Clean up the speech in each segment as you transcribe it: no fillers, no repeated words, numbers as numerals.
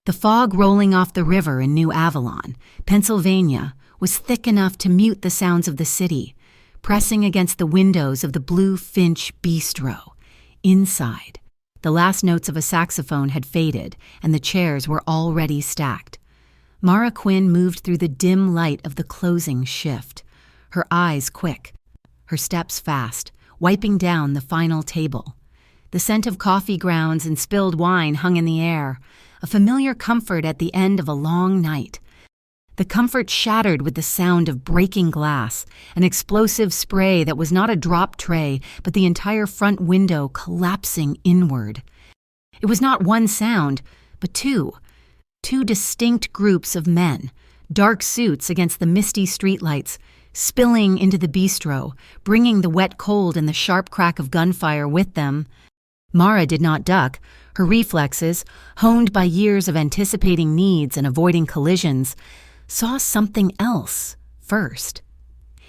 The fog rolling off the river in New Avalon, Pennsylvania, was thick enough to mute the sounds of the city, pressing against the windows of the Blue Finch Bistro. Inside, the last notes of a saxophone had faded, and the chairs were already stacked. Mara Quinn moved through the dim light of the closing shift, her eyes quick, her steps fast, wiping down the final table. The scent of coffee grounds and spilled wine hung in the air, a familiar comfort at the end of a long night. The comfort shattered with the sound of breaking glass, an explosive spray that was not a drop tray, but the entire front window collapsing inward. It was not one sound, but two distinct groups of men, dark suits against the misty streetlights, spilling into the bistro, bringing the wet cold and the sharp crack of gunfire with them. Mara did not duck. Her reflexes, honed by years of anticipating needs and avoiding collisions, saw something else first.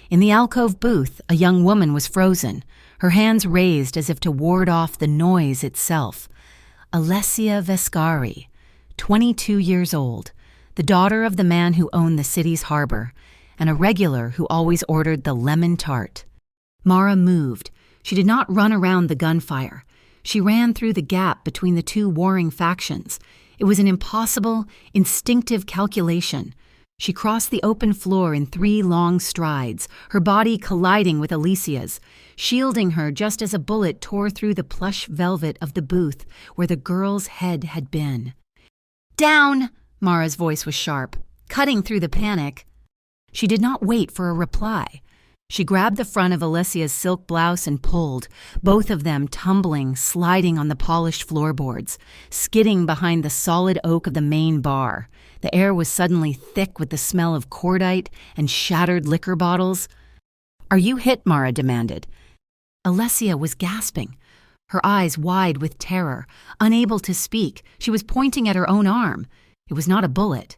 In the alcove booth, a young woman was frozen, her hands raised as if to ward off the noise itself. Alessia Vescari, 22 years old, the daughter of the man who owned the city's harbor, and a regular who always ordered the lemon tart. Mara moved. She did not run around the gunfire. She ran through the gap between the two warring factions. It was an impossible, instinctive calculation. She crossed the open floor in 3 long strides, her body colliding with Alicia's, shielding her just as a bullet tore through the plush velvet of the booth where the girl's head had been. "Down!" Mara's voice was sharp, cutting through the panic. She did not wait for a reply. She grabbed the front of Alessia's silk blouse and pulled, both of them tumbling, sliding on the polished floorboards, skidding behind the solid oak of the main bar. The air was suddenly thick with the smell of cordite and shattered liquor bottles. "Are you hit?" Mara demanded. Alessia was gasping, her eyes wide with terror, unable to speak. She was pointing at her own arm. It was not a bullet.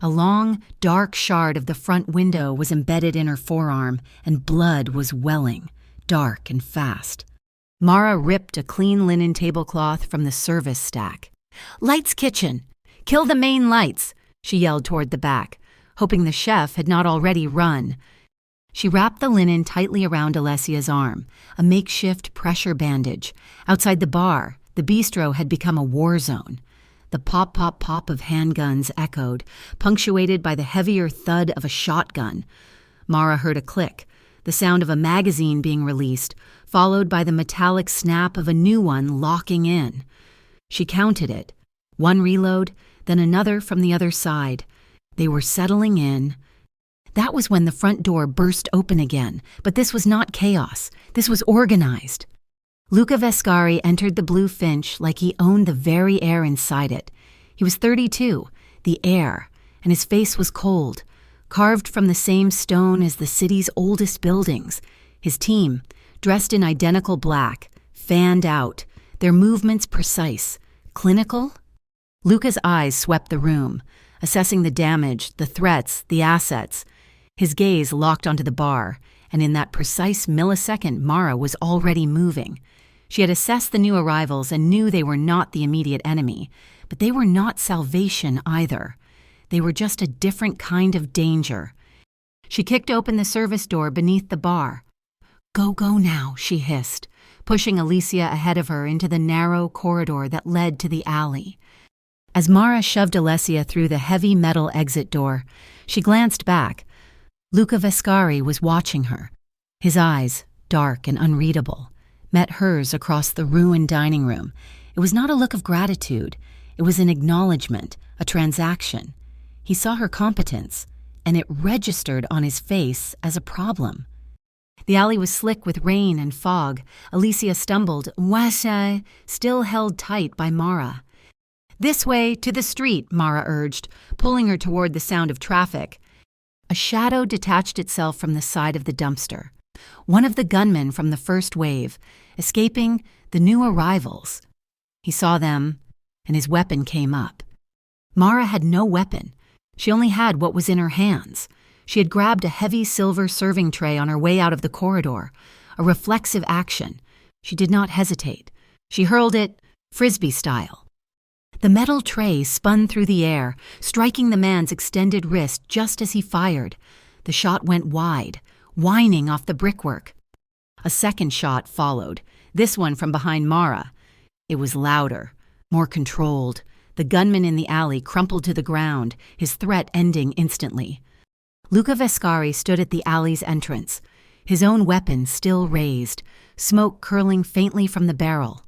A long, dark shard of the front window was embedded in her forearm, and blood was welling, dark and fast. Mara ripped a clean linen tablecloth from the service stack. "Lights kitchen! Kill the main lights!" she yelled toward the back, hoping the chef had not already run. She wrapped the linen tightly around Alessia's arm, a makeshift pressure bandage. Outside the bar, the bistro had become a war zone. The pop, pop, pop of handguns echoed, punctuated by the heavier thud of a shotgun. Mara heard a click, the sound of a magazine being released, followed by the metallic snap of a new one locking in. She counted it. 1 reload, then another from the other side. They were settling in. That was when the front door burst open again, but this was not chaos. This was organized. Luca Vescari entered the Blue Finch like he owned the very air inside it. He was 32, the air, and his face was cold, carved from the same stone as the city's oldest buildings. His team, dressed in identical black, fanned out, their movements precise, clinical. Luca's eyes swept the room, assessing the damage, the threats, the assets. His gaze locked onto the bar, and in that precise millisecond, Mara was already moving. She had assessed the new arrivals and knew they were not the immediate enemy, but they were not salvation either. They were just a different kind of danger. She kicked open the service door beneath the bar. Go now," she hissed, pushing Alicia ahead of her into the narrow corridor that led to the alley. As Mara shoved Alessia through the heavy metal exit door, she glanced back. Luca Vescari was watching her. His eyes, dark and unreadable, met hers across the ruined dining room. It was not a look of gratitude. It was an acknowledgement, a transaction. He saw her competence, and it registered on his face as a problem. The alley was slick with rain and fog. Alicia stumbled, Washa, still held tight by Mara. "This way, to the street," Mara urged, pulling her toward the sound of traffic. A shadow detached itself from the side of the dumpster. One of the gunmen from the first wave, escaping the new arrivals. He saw them, and his weapon came up. Mara had no weapon. She only had what was in her hands. She had grabbed a heavy silver serving tray on her way out of the corridor, a reflexive action. She did not hesitate. She hurled it, Frisbee style. The metal tray spun through the air, striking the man's extended wrist just as he fired. The shot went wide, whining off the brickwork. A second shot followed, this one from behind Mara. It was louder, more controlled. The gunman in the alley crumpled to the ground, his threat ending instantly. Luca Vescari stood at the alley's entrance, his own weapon still raised, smoke curling faintly from the barrel.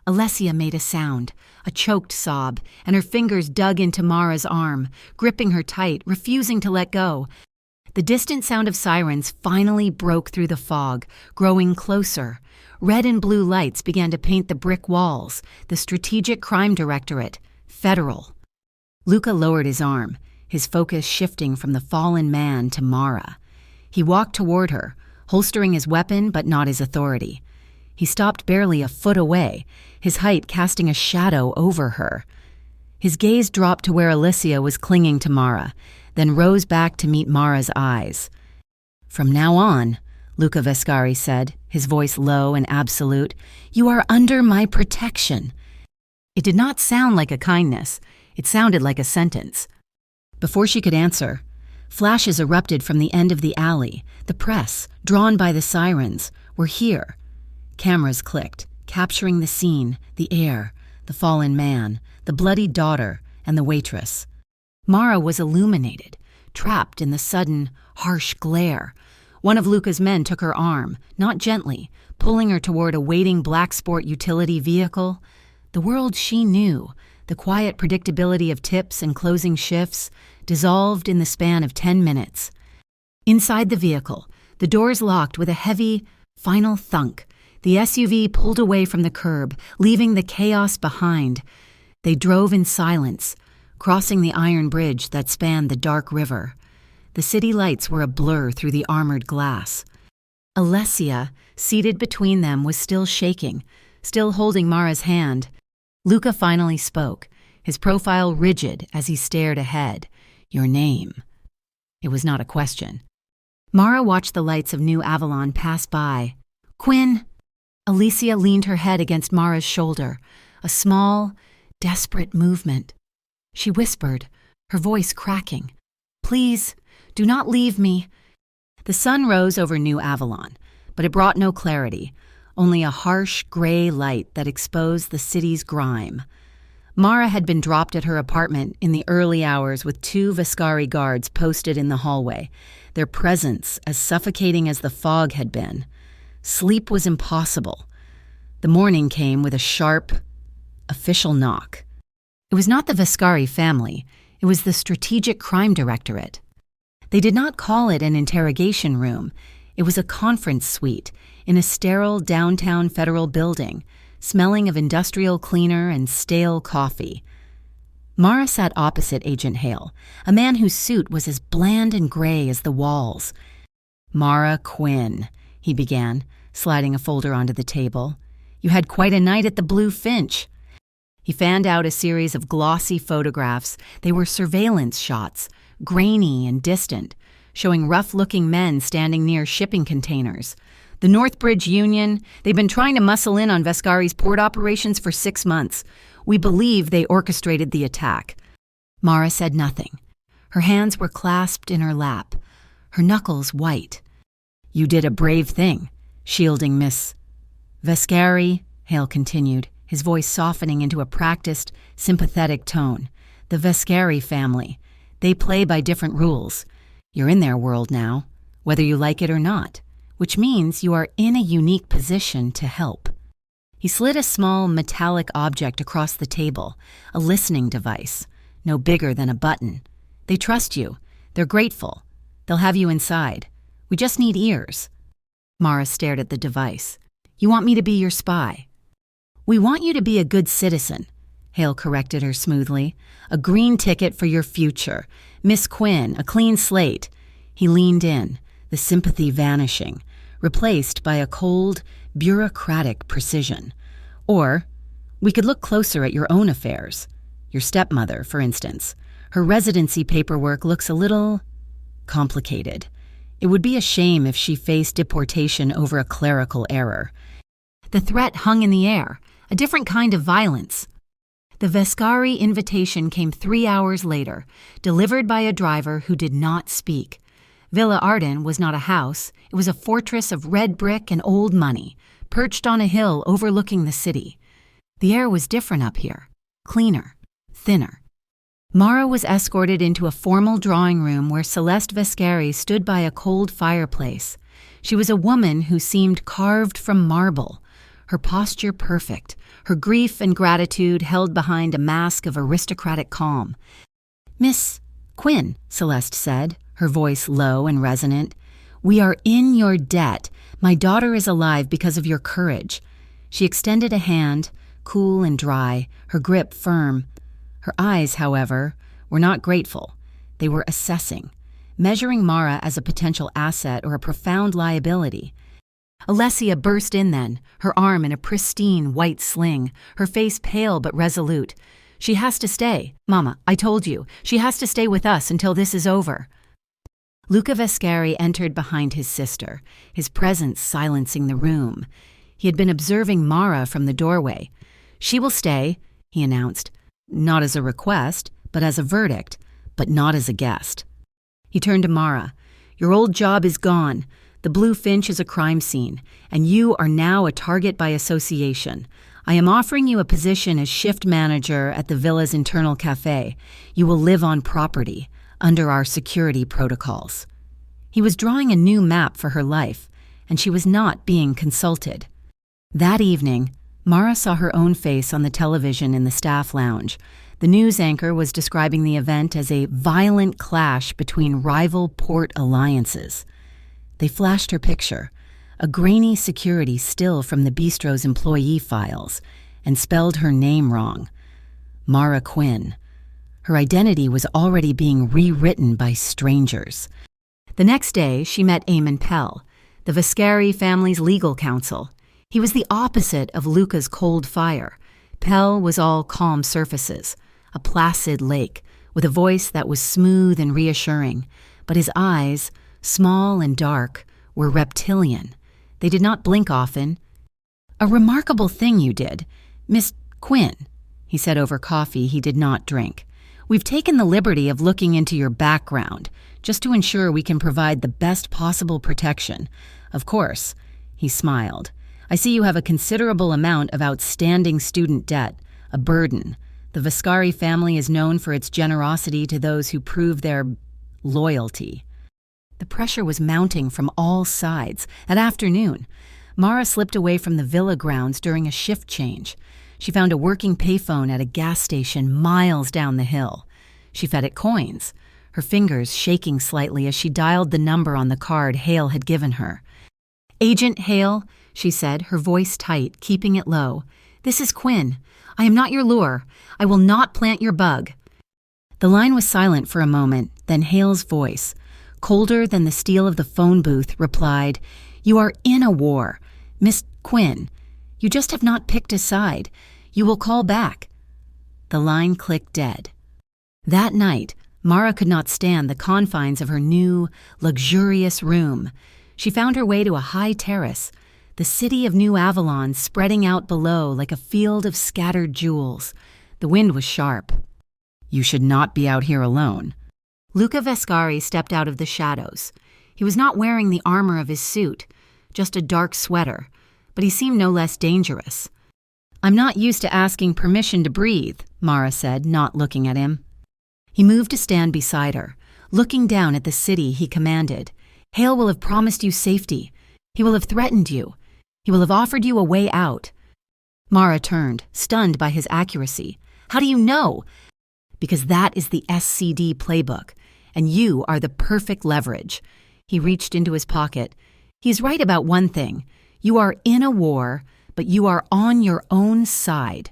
Alessia made a sound, a choked sob, and her fingers dug into Mara's arm, gripping her tight, refusing to let go. The distant sound of sirens finally broke through the fog, growing closer. Red and blue lights began to paint the brick walls, the Strategic Crime Directorate, Federal. Luca lowered his arm, his focus shifting from the fallen man to Mara. He walked toward her, holstering his weapon but not his authority. He stopped barely a foot away, his height casting a shadow over her. His gaze dropped to where Alessia was clinging to Mara, then rose back to meet Mara's eyes. "From now on," Luca Vescari said, his voice low and absolute, "you are under my protection." It did not sound like a kindness. It sounded like a sentence. Before she could answer, flashes erupted from the end of the alley. The press, drawn by the sirens, were here. Cameras clicked, capturing the scene, the air, the fallen man, the bloodied daughter, and the waitress. Mara was illuminated, trapped in the sudden, harsh glare. One of Luca's men took her arm, not gently, pulling her toward a waiting black sport utility vehicle. The world she knew, the quiet predictability of tips and closing shifts, dissolved in the span of 10 minutes. Inside the vehicle, the doors locked with a heavy, final thunk. The SUV pulled away from the curb, leaving the chaos behind. They drove in silence, crossing the iron bridge that spanned the dark river. The city lights were a blur through the armored glass. Alessia, seated between them, was still shaking, still holding Mara's hand. Luca finally spoke, his profile rigid as he stared ahead. "Your name." It was not a question. Mara watched the lights of New Avalon pass by. "Quinn." Alicia leaned her head against Mara's shoulder, a small, desperate movement. She whispered, her voice cracking, "Please, do not leave me." The sun rose over New Avalon, but it brought no clarity, only a harsh gray light that exposed the city's grime. Mara had been dropped at her apartment in the early hours with 2 Vescari guards posted in the hallway, their presence as suffocating as the fog had been. Sleep was impossible. The morning came with a sharp, official knock. It was not the Vescari family, it was the Strategic Crime Directorate. They did not call it an interrogation room. It was a conference suite in a sterile downtown federal building, smelling of industrial cleaner and stale coffee. Mara sat opposite Agent Hale, a man whose suit was as bland and gray as the walls. "Mara Quinn," he began, sliding a folder onto the table. "You had quite a night at the Blue Finch." He fanned out a series of glossy photographs. They were surveillance shots, grainy and distant, showing rough-looking men standing near shipping containers. The Northbridge Union, they've been trying to muscle in on Vescari's port operations for 6 months. We believe they orchestrated the attack. Mara said nothing. Her hands were clasped in her lap, her knuckles white. "You did a brave thing, shielding Miss Vescari," Hale continued, his voice softening into a practiced, sympathetic tone. "The Vescari family. They play by different rules. You're in their world now, whether you like it or not, which means you are in a unique position to help." He slid a small metallic object across the table, a listening device, no bigger than a button. "They trust you. They're grateful. They'll have you inside. We just need ears." Mara stared at the device. "You want me to be your spy?" "We want you to be a good citizen," Hale corrected her smoothly. "A green ticket for your future. Miss Quinn, a clean slate." He leaned in, the sympathy vanishing, replaced by a cold, bureaucratic precision. "Or, we could look closer at your own affairs. Your stepmother, for instance. Her residency paperwork looks a little complicated. It would be a shame if she faced deportation over a clerical error." The threat hung in the air, a different kind of violence. The Vescari invitation came 3 hours later, delivered by a driver who did not speak. Villa Arden was not a house, it was a fortress of red brick and old money, perched on a hill overlooking the city. The air was different up here, cleaner, thinner. Mara was escorted into a formal drawing room where Celeste Vescari stood by a cold fireplace. She was a woman who seemed carved from marble, her posture perfect, her grief and gratitude held behind a mask of aristocratic calm. "Miss Quinn," Celeste said, her voice low and resonant, "we are in your debt. My daughter is alive because of your courage." She extended a hand, cool and dry, her grip firm. Her eyes, however, were not grateful. They were assessing, measuring Mara as a potential asset or a profound liability. Alessia burst in then, her arm in a pristine white sling, her face pale but resolute. "She has to stay. Mama, I told you. She has to stay with us until this is over." Luca Vescari entered behind his sister, his presence silencing the room. He had been observing Mara from the doorway. "She will stay," he announced, not as a request, but as a verdict, but not as a guest. He turned to Mara. "Your old job is gone. The Blue Finch is a crime scene, and you are now a target by association. I am offering you a position as shift manager at the villa's internal cafe. You will live on property, under our security protocols." He was drawing a new map for her life, and she was not being consulted. That evening, Mara saw her own face on the television in the staff lounge. The news anchor was describing the event as a violent clash between rival port alliances. They flashed her picture, a grainy security still from the bistro's employee files, and spelled her name wrong. Mara Quinn. Her identity was already being rewritten by strangers. The next day, she met Eamon Pell, the Vescari family's legal counsel. He was the opposite of Luca's cold fire. Pell was all calm surfaces, a placid lake, with a voice that was smooth and reassuring, but his eyes, small and dark, were reptilian. They did not blink often. "A remarkable thing you did, Miss Quinn," he said over coffee he did not drink. "We've taken the liberty of looking into your background, just to ensure we can provide the best possible protection. Of course," he smiled, "I see you have a considerable amount of outstanding student debt, a burden. The Vescari family is known for its generosity to those who prove their loyalty." The pressure was mounting from all sides. At afternoon, Mara slipped away from the villa grounds during a shift change. She found a working payphone at a gas station miles down the hill. She fed it coins, her fingers shaking slightly as she dialed the number on the card Hale had given her. "Agent Hale," she said, her voice tight, keeping it low. "This is Quinn. I am not your lure. I will not plant your bug." The line was silent for a moment, then Hale's voice, colder than the steel of the phone booth, replied, "You are in a war, Miss Quinn. You just have not picked a side. You will call back." The line clicked dead. That night, Mara could not stand the confines of her new, luxurious room. She found her way to a high terrace, the city of New Avalon spreading out below like a field of scattered jewels. The wind was sharp. "You should not be out here alone." Luca Vescari stepped out of the shadows. He was not wearing the armor of his suit, just a dark sweater, but he seemed no less dangerous. "I'm not used to asking permission to breathe," Mara said, not looking at him. He moved to stand beside her, looking down at the city he commanded. "Hale will have promised you safety. He will have threatened you. He will have offered you a way out." Mara turned, stunned by his accuracy. "How do you know?" "Because that is the SCD playbook, and you are the perfect leverage." He reached into his pocket. "He's right about one thing. You are in a war, but you are on your own side."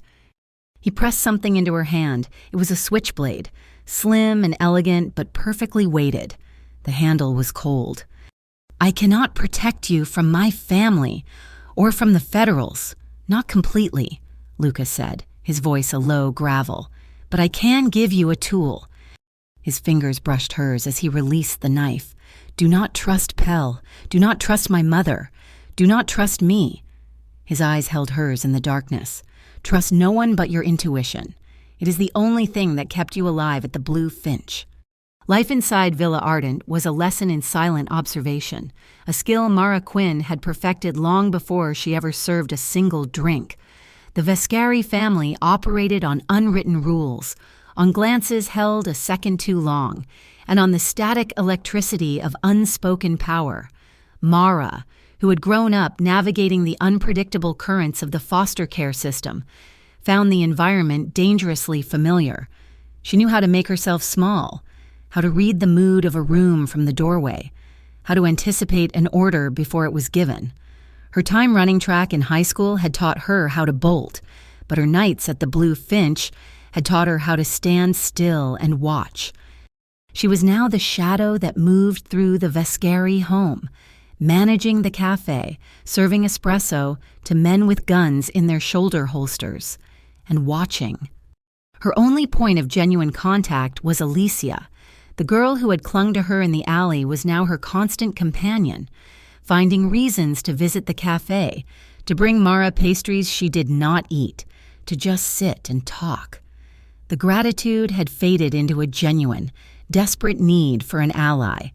He pressed something into her hand. It was a switchblade, slim and elegant, but perfectly weighted. The handle was cold. "I cannot protect you from my family, or from the Federals. Not completely," Luca said, his voice a low gravel. "But I can give you a tool." His fingers brushed hers as he released the knife. "Do not trust Pell. Do not trust my mother. Do not trust me." His eyes held hers in the darkness. "Trust no one but your intuition." It is the only thing that kept you alive at the Blue Finch. Life inside Villa Ardent was a lesson in silent observation, a skill Mara Quinn had perfected long before she ever served a single drink. The Vescari family operated on unwritten rules, on glances held a second too long, and on the static electricity of unspoken power. Mara, who had grown up navigating the unpredictable currents of the foster care system, found the environment dangerously familiar. She knew how to make herself small, how to read the mood of a room from the doorway, how to anticipate an order before it was given. Her time running track in high school had taught her how to bolt, but her nights at the Blue Finch had taught her how to stand still and watch. She was now the shadow that moved through the Vescari home, managing the cafe, serving espresso to men with guns in their shoulder holsters, and watching. Her only point of genuine contact was Alicia. The girl who had clung to her in the alley was now her constant companion, finding reasons to visit the cafe, to bring Mara pastries she did not eat, to just sit and talk. The gratitude had faded into a genuine, desperate need for an ally.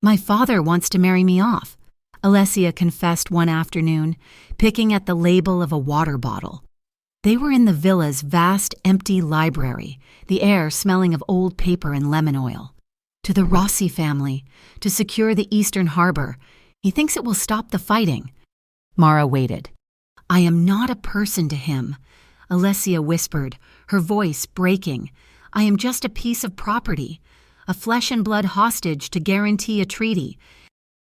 "My father wants to marry me off," Alessia confessed one afternoon, picking at the label of a water bottle. They were in the villa's vast, empty library, the air smelling of old paper and lemon oil. "To the Rossi family, to secure the Eastern Harbor. He thinks it will stop the fighting." Mara waited. "I am not a person to him," Alessia whispered, her voice breaking. "I am just a piece of property, a flesh-and-blood hostage to guarantee a treaty."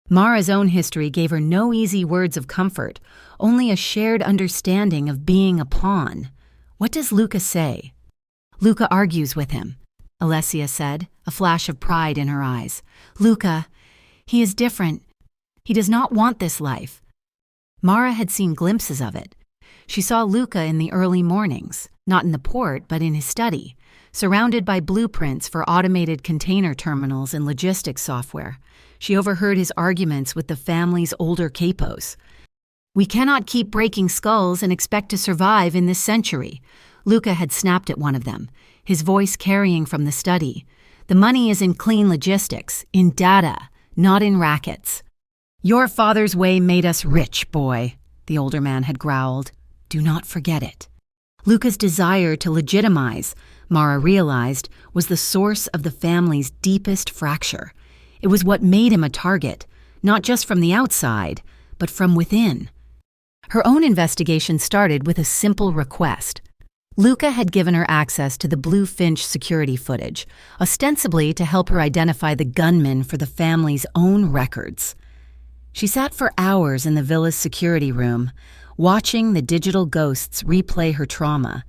Mara's own history gave her no easy words of comfort, only a shared understanding of being a pawn. "What does Luca say?" "Luca argues with him," Alessia said, a flash of pride in her eyes. "Luca, he is different. He does not want this life." Mara had seen glimpses of it. She saw Luca in the early mornings, not in the port but in his study, surrounded by blueprints for automated container terminals and logistics software. She overheard his arguments with the family's older capos. "We cannot keep breaking skulls and expect to survive in this century," Luca had snapped at one of them, his voice carrying from the study. "The money is in clean logistics, in data, not in rackets." "Your father's way made us rich, boy," the older man had growled. "Do not forget it." Luca's desire to legitimize, Mara realized, was the source of the family's deepest fracture. It was what made him a target, not just from the outside, but from within. Her own investigation started with a simple request. Luca had given her access to the Blue Finch security footage, ostensibly to help her identify the gunman for the family's own records. She sat for hours in the villa's security room, watching the digital ghosts replay her trauma.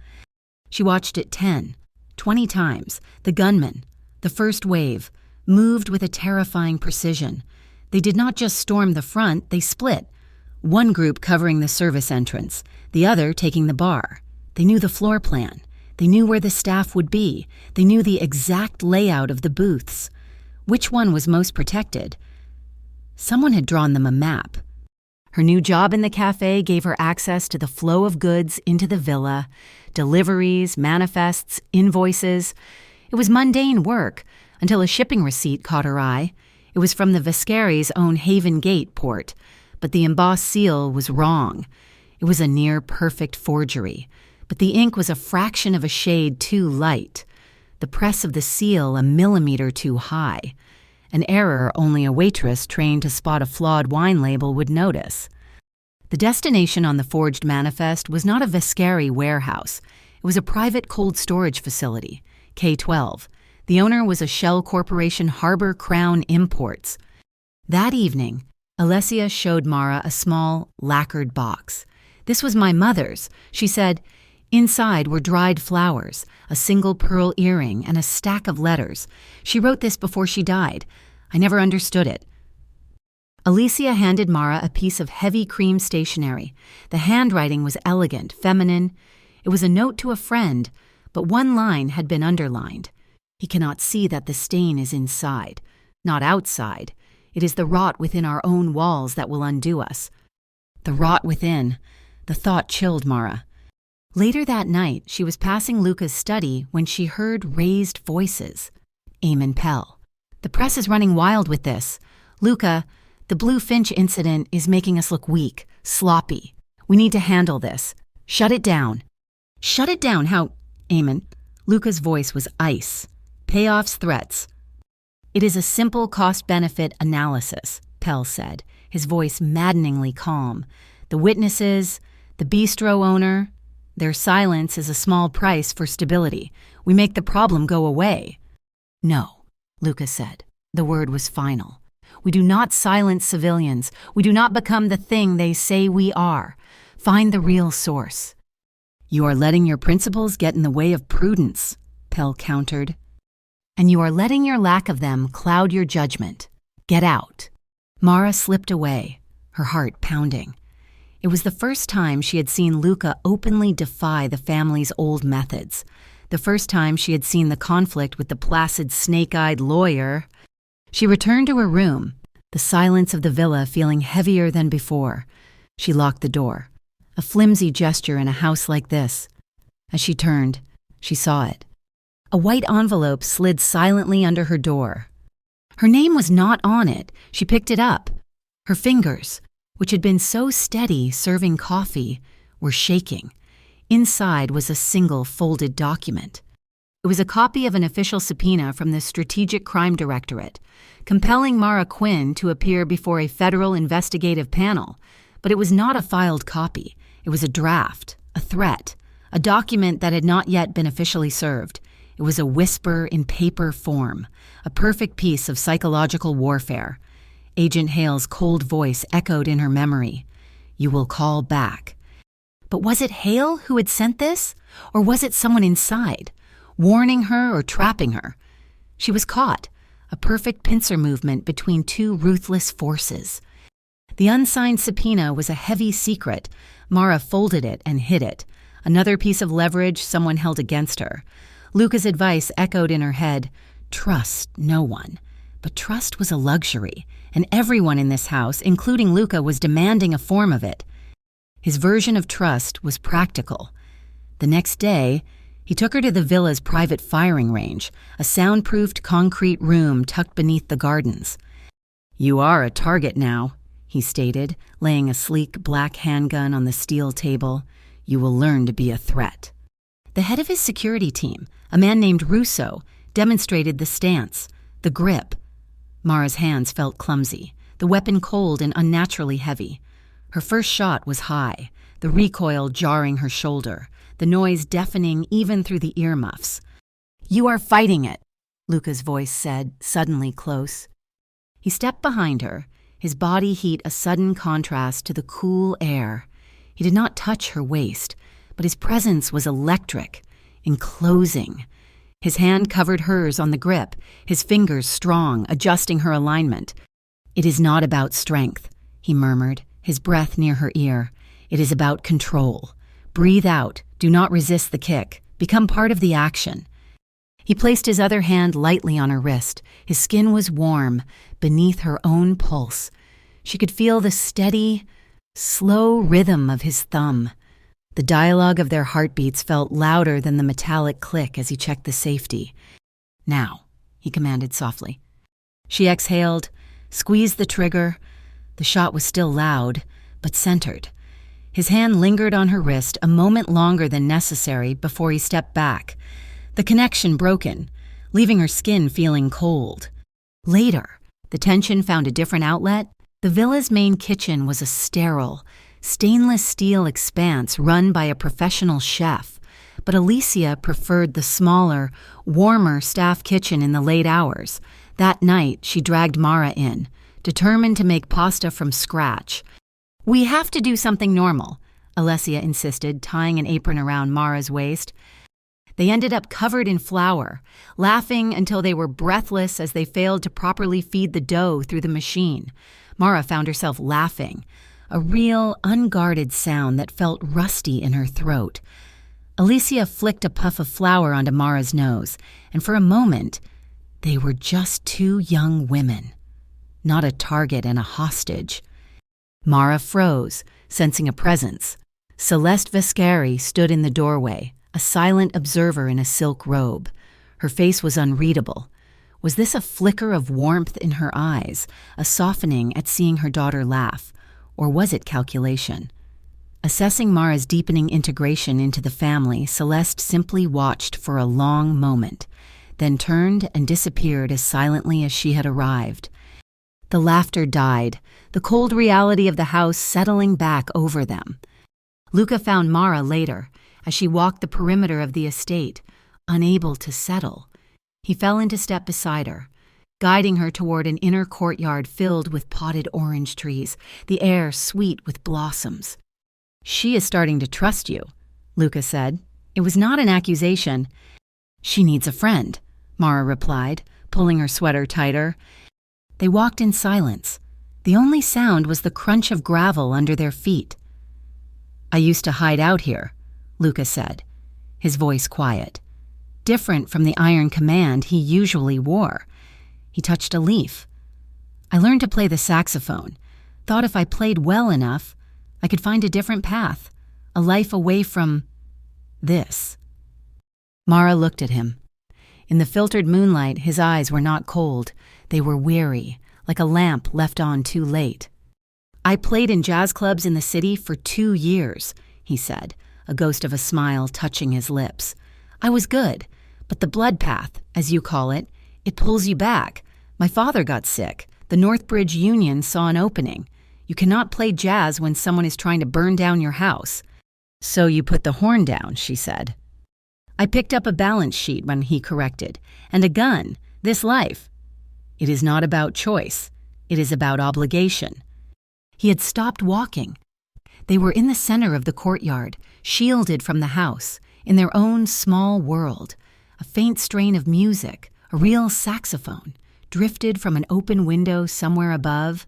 She watched it 10, 20 times. The gunmen, the first wave, moved with a terrifying precision. They did not just storm the front, they split. One group covering the service entrance, the other taking the bar. They knew the floor plan. They knew where the staff would be. They knew the exact layout of the booths. Which one was most protected? Someone had drawn them a map. Her new job in the cafe gave her access to the flow of goods into the villa, deliveries, manifests, invoices. It was mundane work until a shipping receipt caught her eye. It was from the Vescari's own Haven Gate port, but the embossed seal was wrong. It was a near-perfect forgery, but the ink was a fraction of a shade too light, the press of the seal a millimeter too high. An error only a waitress trained to spot a flawed wine label would notice. The destination on the forged manifest was not a Vescari warehouse. It was a private cold storage facility, K-12. The owner was a shell corporation, Harbor Crown Imports. That evening, Alessia showed Mara a small, lacquered box. "This was my mother's," she said. Inside were dried flowers, a single pearl earring, and a stack of letters. "She wrote this before she died. I never understood it." Alicia handed Mara a piece of heavy cream stationery. The handwriting was elegant, feminine. It was a note to a friend, but one line had been underlined. "He cannot see that the stain is inside, not outside. It is the rot within our own walls that will undo us." The rot within. The thought chilled Mara. Later that night, she was passing Luca's study when she heard raised voices. Eamon Pell. "The press is running wild with this. Luca, the Blue Finch incident is making us look weak, sloppy. We need to handle this. Shut it down." "Shut it down? How, Eamon?" Luca's voice was ice. "Payoffs, threats." "It is a simple cost-benefit analysis," Pell said, his voice maddeningly calm. "The witnesses, the bistro owner, their silence is a small price for stability. We make the problem go away." "No," Luca said. The word was final. "We do not silence civilians. We do not become the thing they say we are. Find the real source." "You are letting your principles get in the way of prudence," Pell countered. "And you are letting your lack of them cloud your judgment. Get out." Mara slipped away, her heart pounding. It was the first time she had seen Luca openly defy the family's old methods. The first time she had seen the conflict with the placid, snake-eyed lawyer. She returned to her room, the silence of the villa feeling heavier than before. She locked the door, a flimsy gesture in a house like this. As she turned, she saw it. A white envelope slid silently under her door. Her name was not on it. She picked it up. Her fingers, which had been so steady serving coffee, were shaking. Inside was a single folded document. It was a copy of an official subpoena from the Strategic Crime Directorate, compelling Mara Quinn to appear before a federal investigative panel. But it was not a filed copy. It was a draft, a threat, a document that had not yet been officially served. It was a whisper in paper form, a perfect piece of psychological warfare. Agent Hale's cold voice echoed in her memory. "You will call back." But was it Hale who had sent this? Or was it someone inside, warning her or trapping her? She was caught, a perfect pincer movement between two ruthless forces. The unsigned subpoena was a heavy secret. Mara folded it and hid it, another piece of leverage someone held against her. Luca's advice echoed in her head, trust no one. But trust was a luxury, and everyone in this house, including Luca, was demanding a form of it. His version of trust was practical. The next day, he took her to the villa's private firing range, a soundproofed concrete room tucked beneath the gardens. "You are a target now," he stated, laying a sleek black handgun on the steel table. "You will learn to be a threat." The head of his security team, a man named Russo, demonstrated the stance, the grip. Mara's hands felt clumsy, the weapon cold and unnaturally heavy. Her first shot was high, the recoil jarring her shoulder, the noise deafening even through the earmuffs. "You are fighting it," Luca's voice said, suddenly close. He stepped behind her, his body heat a sudden contrast to the cool air. He did not touch her waist, but his presence was electric, enclosing. His hand covered hers on the grip, his fingers strong, adjusting her alignment. "It is not about strength," he murmured, his breath near her ear. "It is about control. Breathe out. Do not resist the kick. Become part of the action." He placed his other hand lightly on her wrist. His skin was warm, beneath her own pulse. She could feel the steady, slow rhythm of his thumb. The dialogue of their heartbeats felt louder than the metallic click as he checked the safety. "Now," he commanded softly. She exhaled, squeezed the trigger. The shot was still loud, but centered. His hand lingered on her wrist a moment longer than necessary before he stepped back, the connection broken, leaving her skin feeling cold. Later, the tension found a different outlet. The villa's main kitchen was a sterile, stainless steel expanse run by a professional chef, but Alicia preferred the smaller, warmer staff kitchen in the late hours. That night, she dragged Mara in, determined to make pasta from scratch. "We have to do something normal," Alessia insisted, tying an apron around Mara's waist. They ended up covered in flour, laughing until they were breathless as they failed to properly feed the dough through the machine. Mara found herself laughing, a real, unguarded sound that felt rusty in her throat. Alicia flicked a puff of flour onto Mara's nose, and for a moment, they were just two young women, not a target and a hostage. Mara froze, sensing a presence, Celeste Vescari stood in the doorway, a silent observer in a silk robe. Her face was unreadable. Was this a flicker of warmth in her eyes, a softening at seeing her daughter laugh, or was it calculation? Assessing Mara's deepening integration into the family, Celeste simply watched for a long moment, then turned and disappeared as silently as she had arrived. The laughter died, the cold reality of the house settling back over them. Luca found Mara later, as she walked the perimeter of the estate, unable to settle. He fell into step beside her, guiding her toward an inner courtyard filled with potted orange trees, the air sweet with blossoms. "She is starting to trust you," Luca said. It was not an accusation. "She needs a friend," Mara replied, pulling her sweater tighter. They walked in silence. The only sound was the crunch of gravel under their feet. "I used to hide out here," Luca said, his voice quiet, different from the iron command he usually wore. He touched a leaf. "I learned to play the saxophone. Thought if I played well enough, I could find a different path, a life away from this." Mara looked at him. In the filtered moonlight, his eyes were not cold. They were weary, like a lamp left on too late. "I played in jazz clubs in the city for 2 years, he said, a ghost of a smile touching his lips. "I was good, but the blood path, as you call it, it pulls you back. My father got sick. The Northbridge Union saw an opening. You cannot play jazz when someone is trying to burn down your house." "So you put the horn down," she said. "I picked up a balance sheet," when he corrected, "and a gun. This life. It is not about choice. It is about obligation." He had stopped walking. They were in the center of the courtyard, shielded from the house, in their own small world. A faint strain of music, a real saxophone, drifted from an open window somewhere above.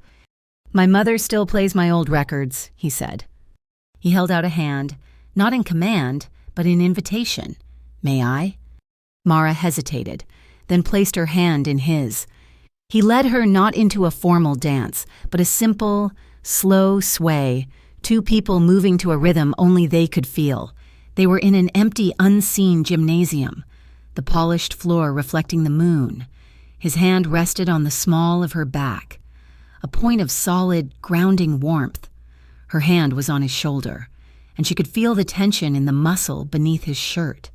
"My mother still plays my old records," he said. He held out a hand, not in command, but in invitation. "May I?" Mara hesitated, then placed her hand in his. He led her not into a formal dance, but a simple, slow sway, two people moving to a rhythm only they could feel. They were in an empty, unseen gymnasium, the polished floor reflecting the moon. His hand rested on the small of her back, a point of solid, grounding warmth. Her hand was on his shoulder, and she could feel the tension in the muscle beneath his shirt.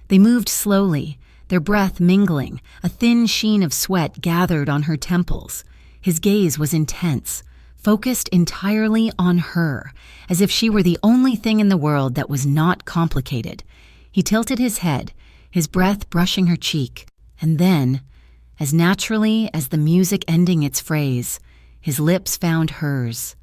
They moved slowly, their breath mingling. A thin sheen of sweat gathered on her temples. His gaze was intense, focused entirely on her, as if she were the only thing in the world that was not complicated. He tilted his head, his breath brushing her cheek, and then, as naturally as the music ending its phrase, his lips found hers.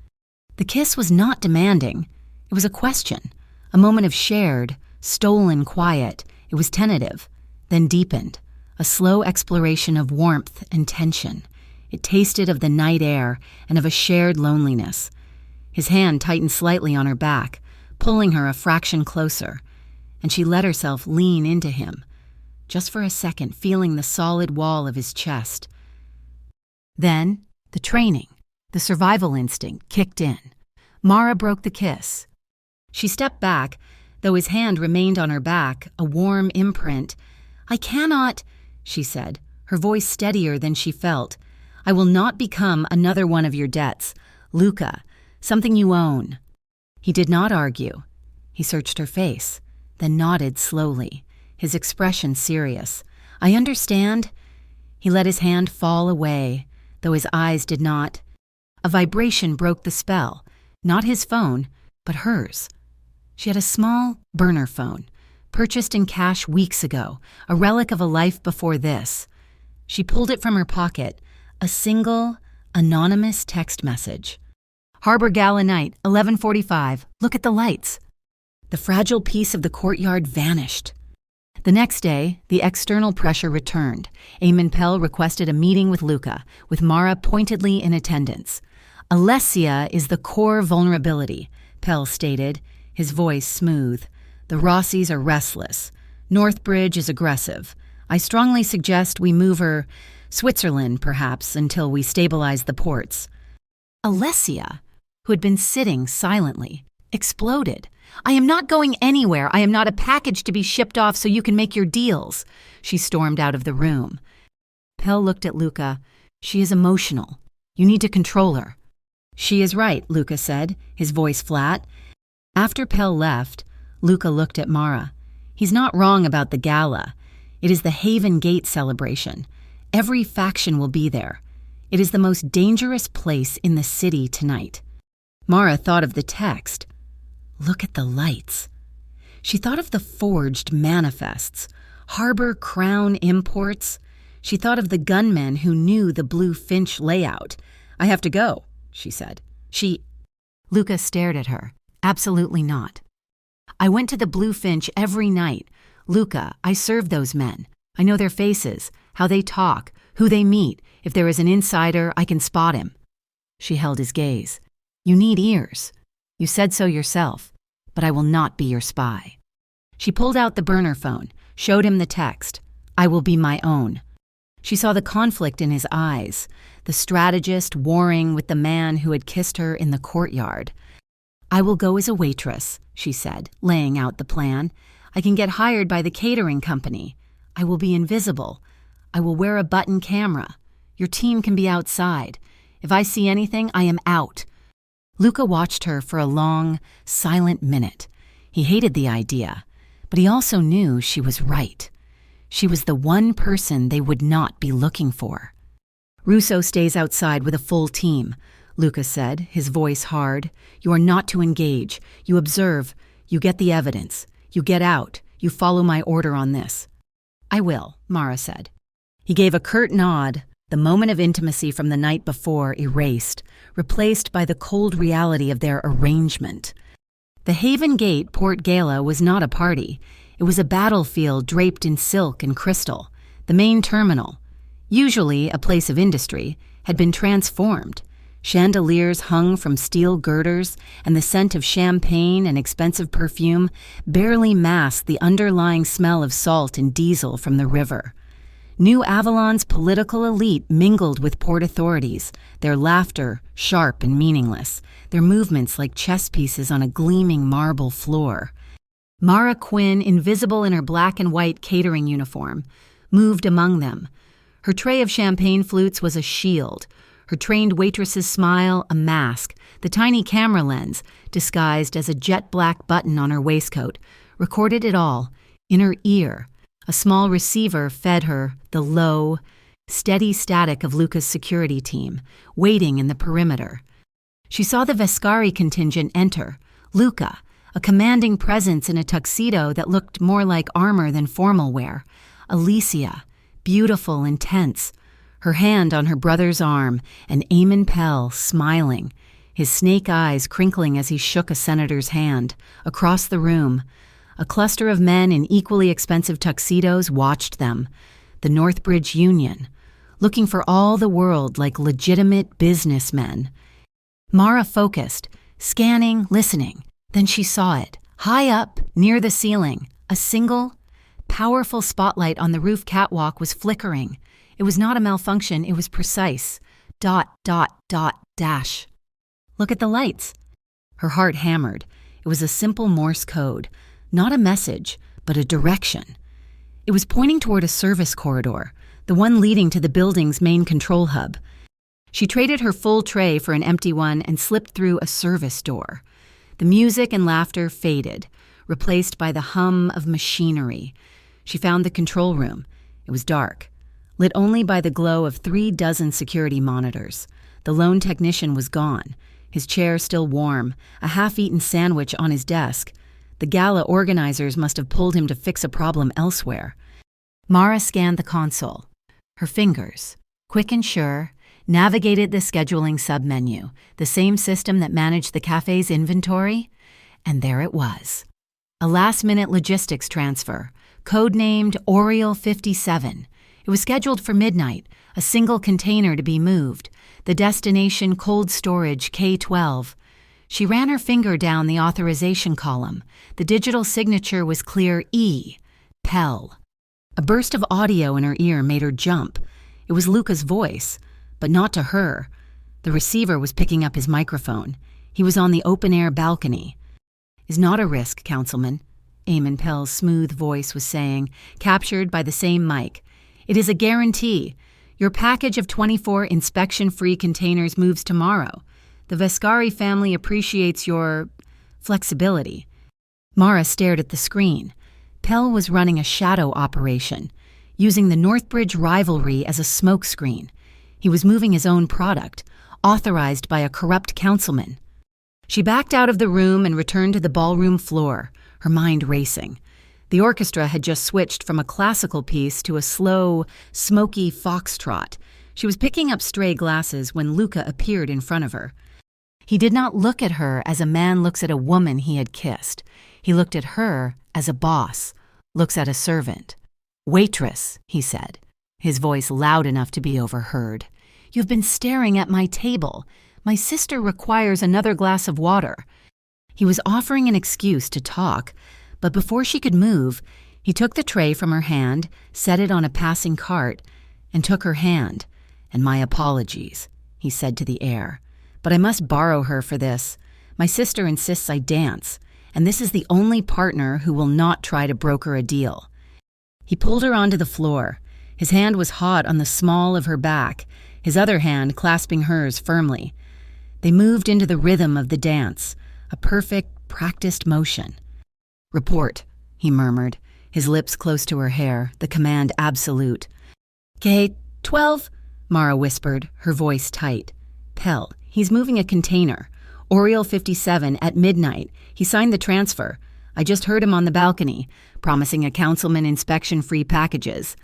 The kiss was not demanding. It was a question, a moment of shared, stolen quiet. It was tentative, then deepened, a slow exploration of warmth and tension. It tasted of the night air and of a shared loneliness. His hand tightened slightly on her back, pulling her a fraction closer, and she let herself lean into him, just for a second feeling the solid wall of his chest. Then, the training, the survival instinct kicked in. Mara broke the kiss. She stepped back, though his hand remained on her back, a warm imprint. "I cannot," she said, her voice steadier than she felt. "I will not become another one of your debts. Luca, something you own." He did not argue. He searched her face, then nodded slowly, his expression serious. "I understand." He let his hand fall away, though his eyes did not. A vibration broke the spell, not his phone, but hers. She had a small burner phone, purchased in cash weeks ago, a relic of a life before this. She pulled it from her pocket, a single, anonymous text message. "Harbor Gala night, 11:45. Look at the lights." The fragile piece of the courtyard vanished. The next day, the external pressure returned. Eamon Pell requested a meeting with Luca, with Mara pointedly in attendance. "Alessia is the core vulnerability," Pell stated, his voice smooth. "The Rossis are restless. Northbridge is aggressive. I strongly suggest we move her, Switzerland perhaps, until we stabilize the ports." Alessia, who had been sitting silently, exploded. "I am not going anywhere. I am not a package to be shipped off so you can make your deals." She stormed out of the room. Pell looked at Luca. "She is emotional. You need to control her." "She is right," Luca said, his voice flat. After Pell left, Luca looked at Mara. "He's not wrong about the gala. It is the Haven Gate celebration. Every faction will be there. It is the most dangerous place in the city tonight." Mara thought of the text. Look at the lights. She thought of the forged manifests, Harbor Crown imports. She thought of the gunmen who knew the Blue Finch layout. "I have to go," she said. Luca stared at her. "Absolutely not. I went to the Blue Finch every night. Luca, I served those men. I know their faces, how they talk, who they meet. If there is an insider, I can spot him." She held his gaze. "You need ears. You said so yourself, but I will not be your spy." She pulled out the burner phone, showed him the text. "I will be my own." She saw the conflict in his eyes, the strategist warring with the man who had kissed her in the courtyard. "I will go as a waitress," she said, laying out the plan. "I can get hired by the catering company. I will be invisible. I will wear a button camera. Your team can be outside. If I see anything, I am out." Luca watched her for a long, silent minute. He hated the idea, but he also knew she was right. She was the one person they would not be looking for. "Russo stays outside with a full team," Luca said, his voice hard. "You are not to engage. You observe. You get the evidence. You get out. You follow my order on this." "I will," Mara said. He gave a curt nod, the moment of intimacy from the night before erased, replaced by the cold reality of their arrangement. The Haven Gate Port Gala was not a party. It was a battlefield draped in silk and crystal. The main terminal, usually a place of industry, had been transformed. Chandeliers hung from steel girders, and the scent of champagne and expensive perfume barely masked the underlying smell of salt and diesel from the river. New Avalon's political elite mingled with port authorities, their laughter sharp and meaningless, their movements like chess pieces on a gleaming marble floor. Mara Quinn, invisible in her black and white catering uniform, moved among them. Her tray of champagne flutes was a shield, her trained waitress's smile a mask, the tiny camera lens, disguised as a jet-black button on her waistcoat, recorded it all, in her ear. A small receiver fed her the low, steady static of Luca's security team, waiting in the perimeter. She saw the Vescari contingent enter. Luca, a commanding presence in a tuxedo that looked more like armor than formal wear. Alicia, beautiful and tense, her hand on her brother's arm, and Eamon Pell, smiling, his snake eyes crinkling as he shook a senator's hand. Across the room, a cluster of men in equally expensive tuxedos watched them, the Northbridge Union, looking for all the world like legitimate businessmen. Mara focused, scanning, listening. Then she saw it, high up, near the ceiling. A single, powerful spotlight on the roof catwalk was flickering. It was not a malfunction, it was precise. Dot, dot, dot, dash. "Look at the lights." Her heart hammered. It was a simple Morse code. Not a message, but a direction. It was pointing toward a service corridor, the one leading to the building's main control hub. She traded her full tray for an empty one and slipped through a service door. The music and laughter faded, replaced by the hum of machinery. She found the control room. It was dark, lit only by the glow of 36 security monitors. The lone technician was gone, his chair still warm, a half-eaten sandwich on his desk. The gala organizers must have pulled him to fix a problem elsewhere. Mara scanned the console. Her fingers, quick and sure, navigated the scheduling submenu, the same system that managed the cafe's inventory, and there it was. A last-minute logistics transfer, codenamed Oriole 57. It was scheduled for midnight, a single container to be moved, the destination cold storage K-12. She ran her finger down the authorization column. The digital signature was clear E, Pell. A burst of audio in her ear made her jump. It was Luca's voice, but not to her. The receiver was picking up his microphone. He was on the open-air balcony. is not a risk, Councilman," Eamon Pell's smooth voice was saying, captured by the same mic. "It is a guarantee. Your package of 24 inspection-free containers moves tomorrow. The Vescari family appreciates your flexibility." Mara stared at the screen. Pell was running a shadow operation, using the Northbridge rivalry as a smokescreen. He was moving his own product, authorized by a corrupt councilman. She backed out of the room and returned to the ballroom floor, her mind racing. The orchestra had just switched from a classical piece to a slow, smoky foxtrot. She was picking up stray glasses when Luca appeared in front of her. He did not look at her as a man looks at a woman he had kissed. He looked at her as a boss looks at a servant. "Waitress," he said, his voice loud enough to be overheard. "You've been staring at my table. My sister requires another glass of water." He was offering an excuse to talk, but before she could move, he took the tray from her hand, set it on a passing cart, and took her hand. "And my apologies," he said to the air. "But I must borrow her for this. My sister insists I dance, and this is the only partner who will not try to broker a deal." He pulled her onto the floor. His hand was hot on the small of her back, his other hand clasping hers firmly. They moved into the rhythm of the dance, a perfect, practiced motion. "Report," he murmured, his lips close to her hair, the command absolute. "K-12," Mara whispered, her voice tight. "Pell, he's moving a container. Oriole 57 at midnight. He signed the transfer. I just heard him on the balcony, promising a councilman inspection-free packages."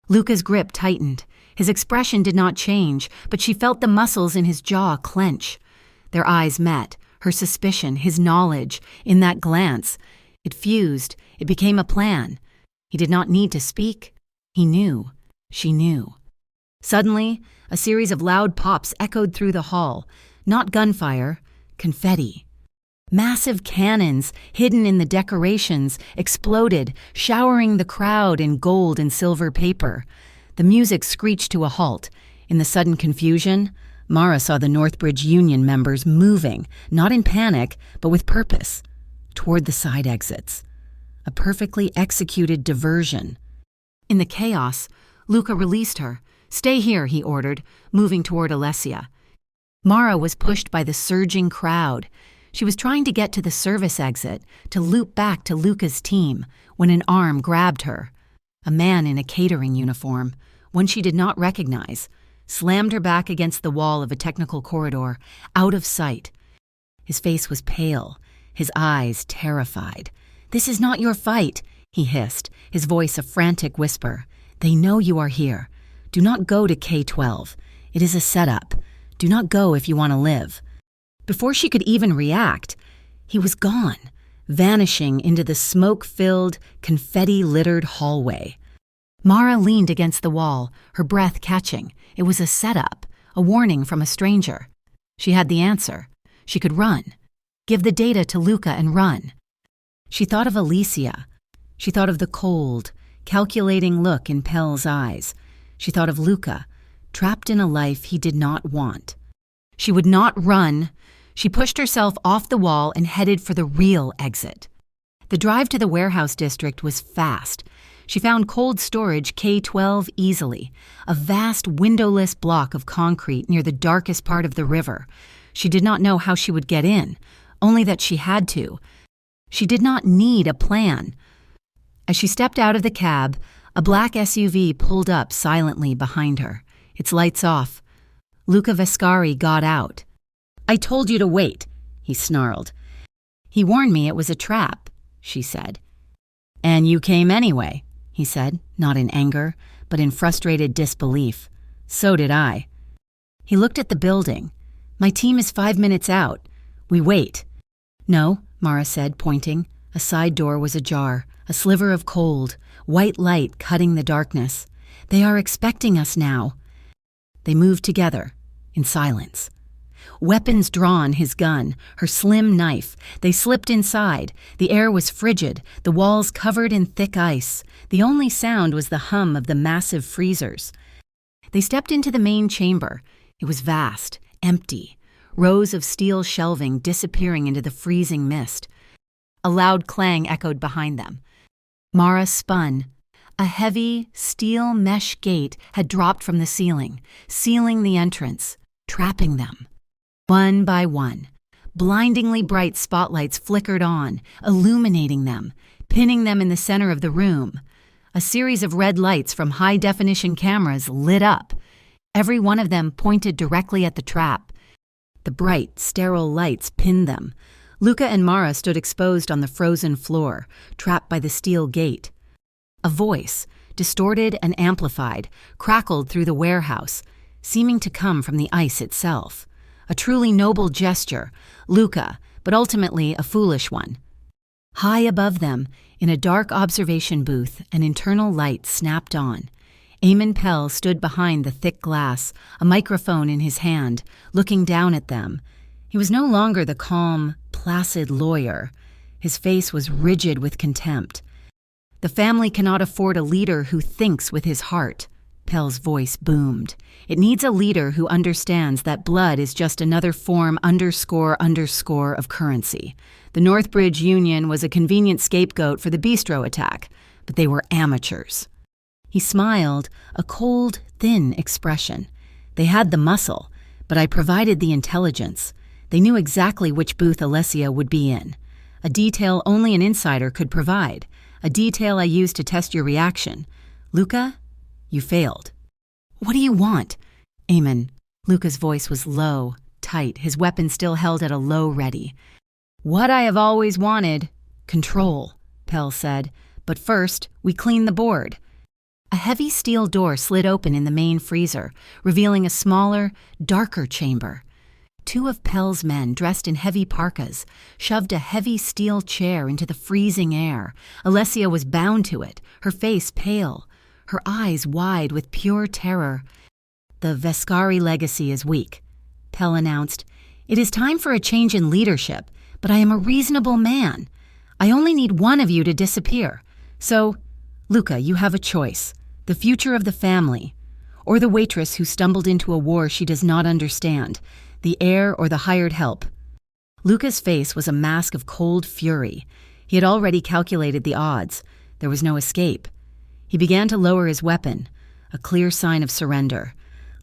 Luca's grip tightened. His expression did not change, but she felt the muscles in his jaw clench. Their eyes met, her suspicion, his knowledge, in that glance. It fused. It became a plan. He did not need to speak. He knew. She knew. Suddenly, a series of loud pops echoed through the hall. Not gunfire, confetti. Massive cannons, hidden in the decorations, exploded, showering the crowd in gold and silver paper. The music screeched to a halt. In the sudden confusion, Mara saw the Northbridge Union members moving, not in panic, but with purpose, toward the side exits. A perfectly executed diversion. In the chaos, Luca released her. "Stay here," he ordered, moving toward Alessia. Mara was pushed by the surging crowd. She was trying to get to the service exit, to loop back to Luca's team, when an arm grabbed her. A man in a catering uniform, one she did not recognize, slammed her back against the wall of a technical corridor, out of sight. His face was pale, his eyes terrified. "This is not your fight," he hissed, his voice a frantic whisper. "They know you are here. Do not go to K-12. It is a setup. Do not go if you want to live." Before she could even react, he was gone, vanishing into the smoke-filled, confetti-littered hallway. Mara leaned against the wall, her breath catching. It was a setup, a warning from a stranger. She had the answer. She could run. Give the data to Luca and run. She thought of Alicia. She thought of the cold, calculating look in Pell's eyes. She thought of Luca, trapped in a life he did not want. She would not run. She pushed herself off the wall and headed for the real exit. The drive to the warehouse district was fast. She found cold storage K-12 easily, a vast windowless block of concrete near the darkest part of the river. She did not know how she would get in, only that she had to. She did not need a plan. As she stepped out of the cab, a black SUV pulled up silently behind her, its lights off. Luca Vescari got out. "I told you to wait," he snarled. "He warned me it was a trap," she said. "And you came anyway," he said, not in anger, but in frustrated disbelief. "So did I." He looked at the building. "My team is 5 minutes out. We wait." "No," Mara said, pointing. A side door was ajar, a sliver of cold, white light cutting the darkness. "They are expecting us now." They moved together, in silence. Weapons drawn, his gun, her slim knife. They slipped inside. The air was frigid, the walls covered in thick ice. The only sound was the hum of the massive freezers. They stepped into the main chamber. It was vast, empty, rows of steel shelving disappearing into the freezing mist. A loud clang echoed behind them. Mara spun. A heavy, steel mesh gate had dropped from the ceiling, sealing the entrance, trapping them. One by one, blindingly bright spotlights flickered on, illuminating them, pinning them in the center of the room. A series of red lights from high-definition cameras lit up. Every one of them pointed directly at the trap. The bright, sterile lights pinned them. Luca and Mara stood exposed on the frozen floor, trapped by the steel gate. A voice, distorted and amplified, crackled through the warehouse, seeming to come from the ice itself. A truly noble gesture, Luca, but ultimately a foolish one. High above them, in a dark observation booth, an internal light snapped on. Eamon Pell stood behind the thick glass, a microphone in his hand, looking down at them. He was no longer the calm, placid lawyer. His face was rigid with contempt. "The family cannot afford a leader who thinks with his heart," Pell's voice boomed. "It needs a leader who understands that blood is just another form __ of currency. The Northbridge Union was a convenient scapegoat for the bistro attack, but they were amateurs." He smiled, a cold, thin expression. "They had the muscle, but I provided the intelligence. They knew exactly which booth Alessia would be in. A detail only an insider could provide. A detail I used to test your reaction. Luca, you failed." "What do you want?" Eamon. Luca's voice was low, tight, his weapon still held at a low ready. "What I have always wanted. Control," Pell said. "But first, we clean the board." A heavy steel door slid open in the main freezer, revealing a smaller, darker chamber. Two of Pell's men, dressed in heavy parkas, shoved a heavy steel chair into the freezing air. Alessia was bound to it, her face pale, her eyes wide with pure terror. "The Vescari legacy is weak," Pell announced. "It is time for a change in leadership, but I am a reasonable man. I only need one of you to disappear. So, Luca, you have a choice. The future of the family, or the waitress who stumbled into a war she does not understand. The heir or the hired help." Luca's face was a mask of cold fury. He had already calculated the odds. There was no escape. He began to lower his weapon, a clear sign of surrender.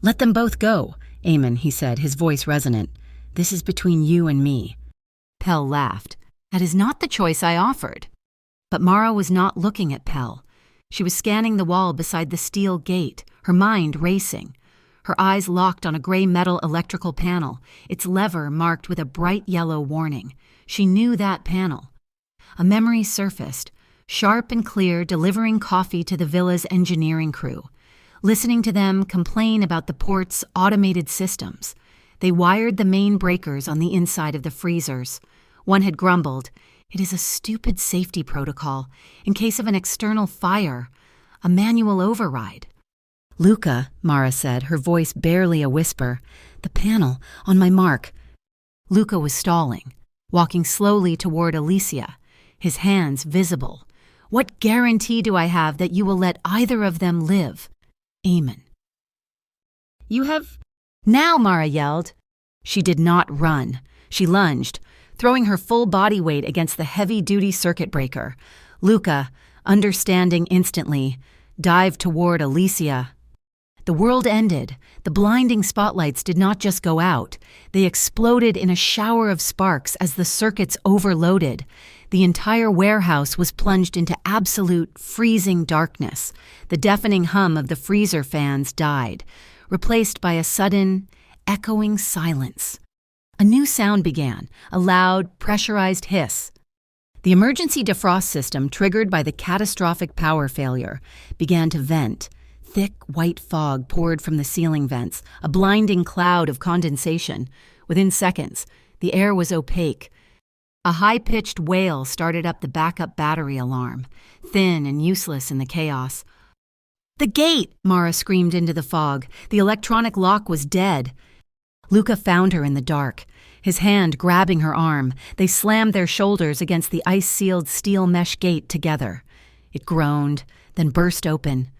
"Let them both go, Eamon," he said, his voice resonant. "This is between you and me." Pell laughed. "That is not the choice I offered." But Mara was not looking at Pell. She was scanning the wall beside the steel gate, her mind racing. Her eyes locked on a gray metal electrical panel, its lever marked with a bright yellow warning. She knew that panel. A memory surfaced, sharp and clear, delivering coffee to the villa's engineering crew. Listening to them complain about the port's automated systems. They wired the main breakers on the inside of the freezers. One had grumbled, "It is a stupid safety protocol, in case of an external fire, a manual override." "Luca," Mara said, her voice barely a whisper, "the panel, on my mark." Luca was stalling, walking slowly toward Alicia, his hands visible. "What guarantee do I have that you will let either of them live?" Eamon. "You have—" "Now," Mara yelled. She did not run. She lunged, throwing her full body weight against the heavy-duty circuit breaker. Luca, understanding instantly, dived toward Alicia. The world ended. The blinding spotlights did not just go out. They exploded in a shower of sparks as the circuits overloaded. The entire warehouse was plunged into absolute, freezing darkness. The deafening hum of the freezer fans died, replaced by a sudden, echoing silence. A new sound began, a loud, pressurized hiss. The emergency defrost system, triggered by the catastrophic power failure, began to vent. Thick, white fog poured from the ceiling vents, a blinding cloud of condensation. Within seconds, the air was opaque. A high-pitched wail started up the backup battery alarm, thin and useless in the chaos. "The gate!" Mara screamed into the fog. The electronic lock was dead. Luca found her in the dark, his hand grabbing her arm. They slammed their shoulders against the ice-sealed steel mesh gate together. It groaned, then burst open.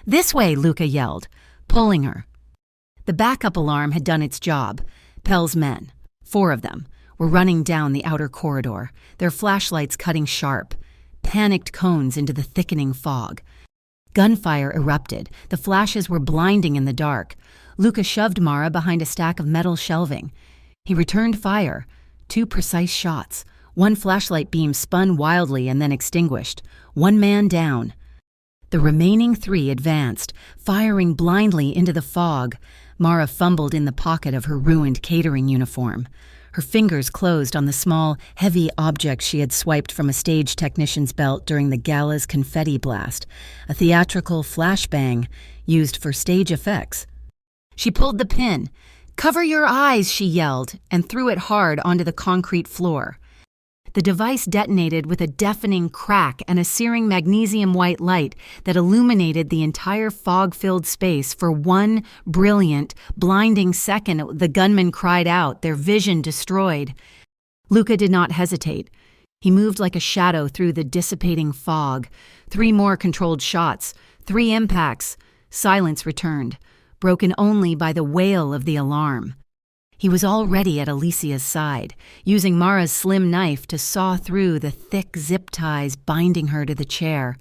"This way!" Luca yelled, pulling her. The backup alarm had done its job. Pell's men, 4 of them, were running down the outer corridor, their flashlights cutting sharp, panicked cones into the thickening fog. Gunfire erupted. The flashes were blinding in the dark. Luca shoved Mara behind a stack of metal shelving. He returned fire. 2 precise shots. One flashlight beam spun wildly and then extinguished. 1 man down. The remaining 3 advanced, firing blindly into the fog. Mara fumbled in the pocket of her ruined catering uniform. Her fingers closed on the small, heavy object she had swiped from a stage technician's belt during the gala's confetti blast, a theatrical flashbang used for stage effects. She pulled the pin. "Cover your eyes," she yelled, and threw it hard onto the concrete floor. The device detonated with a deafening crack and a searing magnesium-white light that illuminated the entire fog-filled space for 1 brilliant, blinding second. The gunmen cried out, their vision destroyed. Luca did not hesitate. He moved like a shadow through the dissipating fog. 3 more controlled shots, 3 impacts. Silence returned, broken only by the wail of the alarm. He was already at Alicia's side, using Mara's slim knife to saw through the thick zip ties binding her to the chair.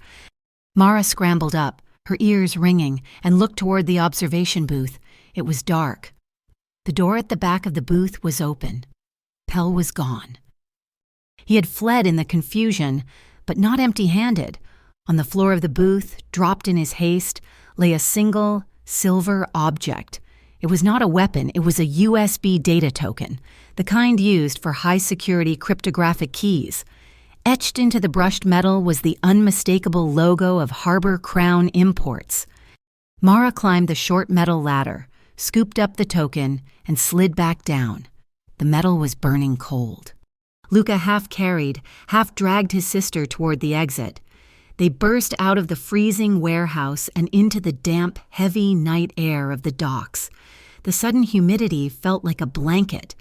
Mara scrambled up, her ears ringing, and looked toward the observation booth. It was dark. The door at the back of the booth was open. Pell was gone. He had fled in the confusion, but not empty-handed. On the floor of the booth, dropped in his haste, lay a single, silver object. It was not a weapon, it was a USB data token, the kind used for high-security cryptographic keys. Etched into the brushed metal was the unmistakable logo of Harbor Crown Imports. Mara climbed the short metal ladder, scooped up the token, and slid back down. The metal was burning cold. Luca half-carried, half-dragged his sister toward the exit. They burst out of the freezing warehouse and into the damp, heavy night air of the docks. The sudden humidity felt like a blanket.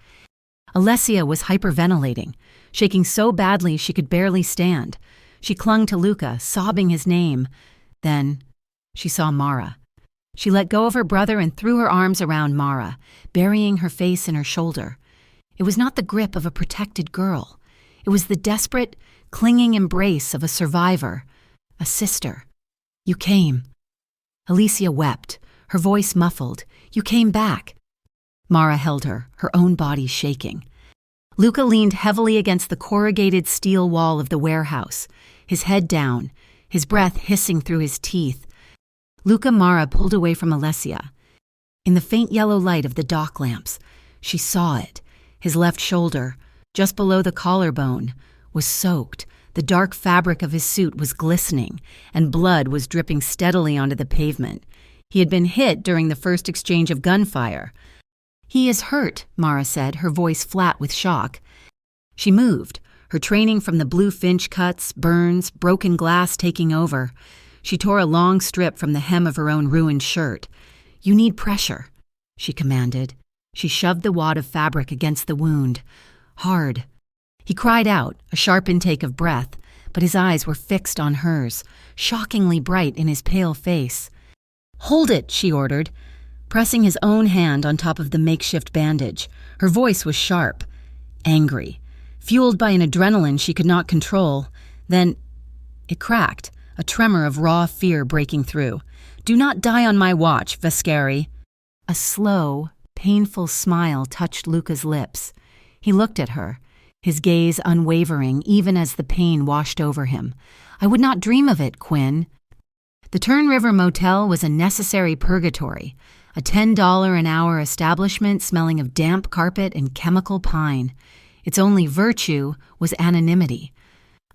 Alessia was hyperventilating, shaking so badly she could barely stand. She clung to Luca, sobbing his name. Then she saw Mara. She let go of her brother and threw her arms around Mara, burying her face in her shoulder. It was not the grip of a protected girl. It was the desperate, clinging embrace of a survivor, a sister. "You came." Alicia wept, her voice muffled. "You came back." Mara held her, her own body shaking. Luca leaned heavily against the corrugated steel wall of the warehouse, his head down, his breath hissing through his teeth. Luca Mara pulled away from Alessia. In the faint yellow light of the dock lamps, she saw it. His left shoulder, just below the collarbone, was soaked. The dark fabric of his suit was glistening, and blood was dripping steadily onto the pavement. He had been hit during the first exchange of gunfire. "He is hurt," Mara said, her voice flat with shock. She moved, her training from the blue finch cuts, burns, broken glass taking over. She tore a long strip from the hem of her own ruined shirt. "You need pressure," she commanded. She shoved the wad of fabric against the wound. Hard. He cried out, a sharp intake of breath, but his eyes were fixed on hers, shockingly bright in his pale face. "Hold it," she ordered, pressing his own hand on top of the makeshift bandage. Her voice was sharp, angry, fueled by an adrenaline she could not control. Then it cracked, a tremor of raw fear breaking through. "Do not die on my watch, Vescari." A slow, painful smile touched Luca's lips. He looked at her, his gaze unwavering even as the pain washed over him. "I would not dream of it, Quinn." The Turn River Motel was a necessary purgatory, a $10 an hour establishment smelling of damp carpet and chemical pine. Its only virtue was anonymity.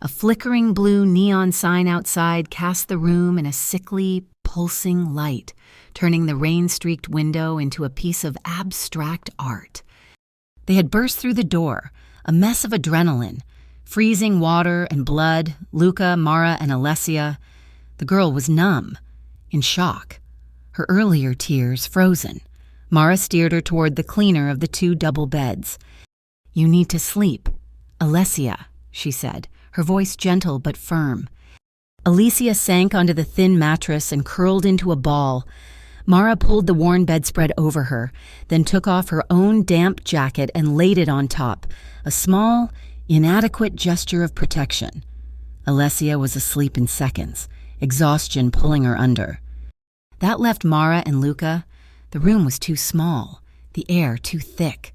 A flickering blue neon sign outside cast the room in a sickly, pulsing light, turning the rain-streaked window into a piece of abstract art. They had burst through the door, a mess of adrenaline, freezing water and blood, Luca, Mara, and Alessia. The girl was numb, in shock, her earlier tears frozen. Mara steered her toward the cleaner of the 2 double beds. "You need to sleep, Alessia," she said, her voice gentle but firm. Alicia sank onto the thin mattress and curled into a ball. Mara pulled the worn bedspread over her, then took off her own damp jacket and laid it on top, a small, inadequate gesture of protection. Alessia was asleep in seconds, exhaustion pulling her under. That left Mara and Luca. The room was too small, the air too thick.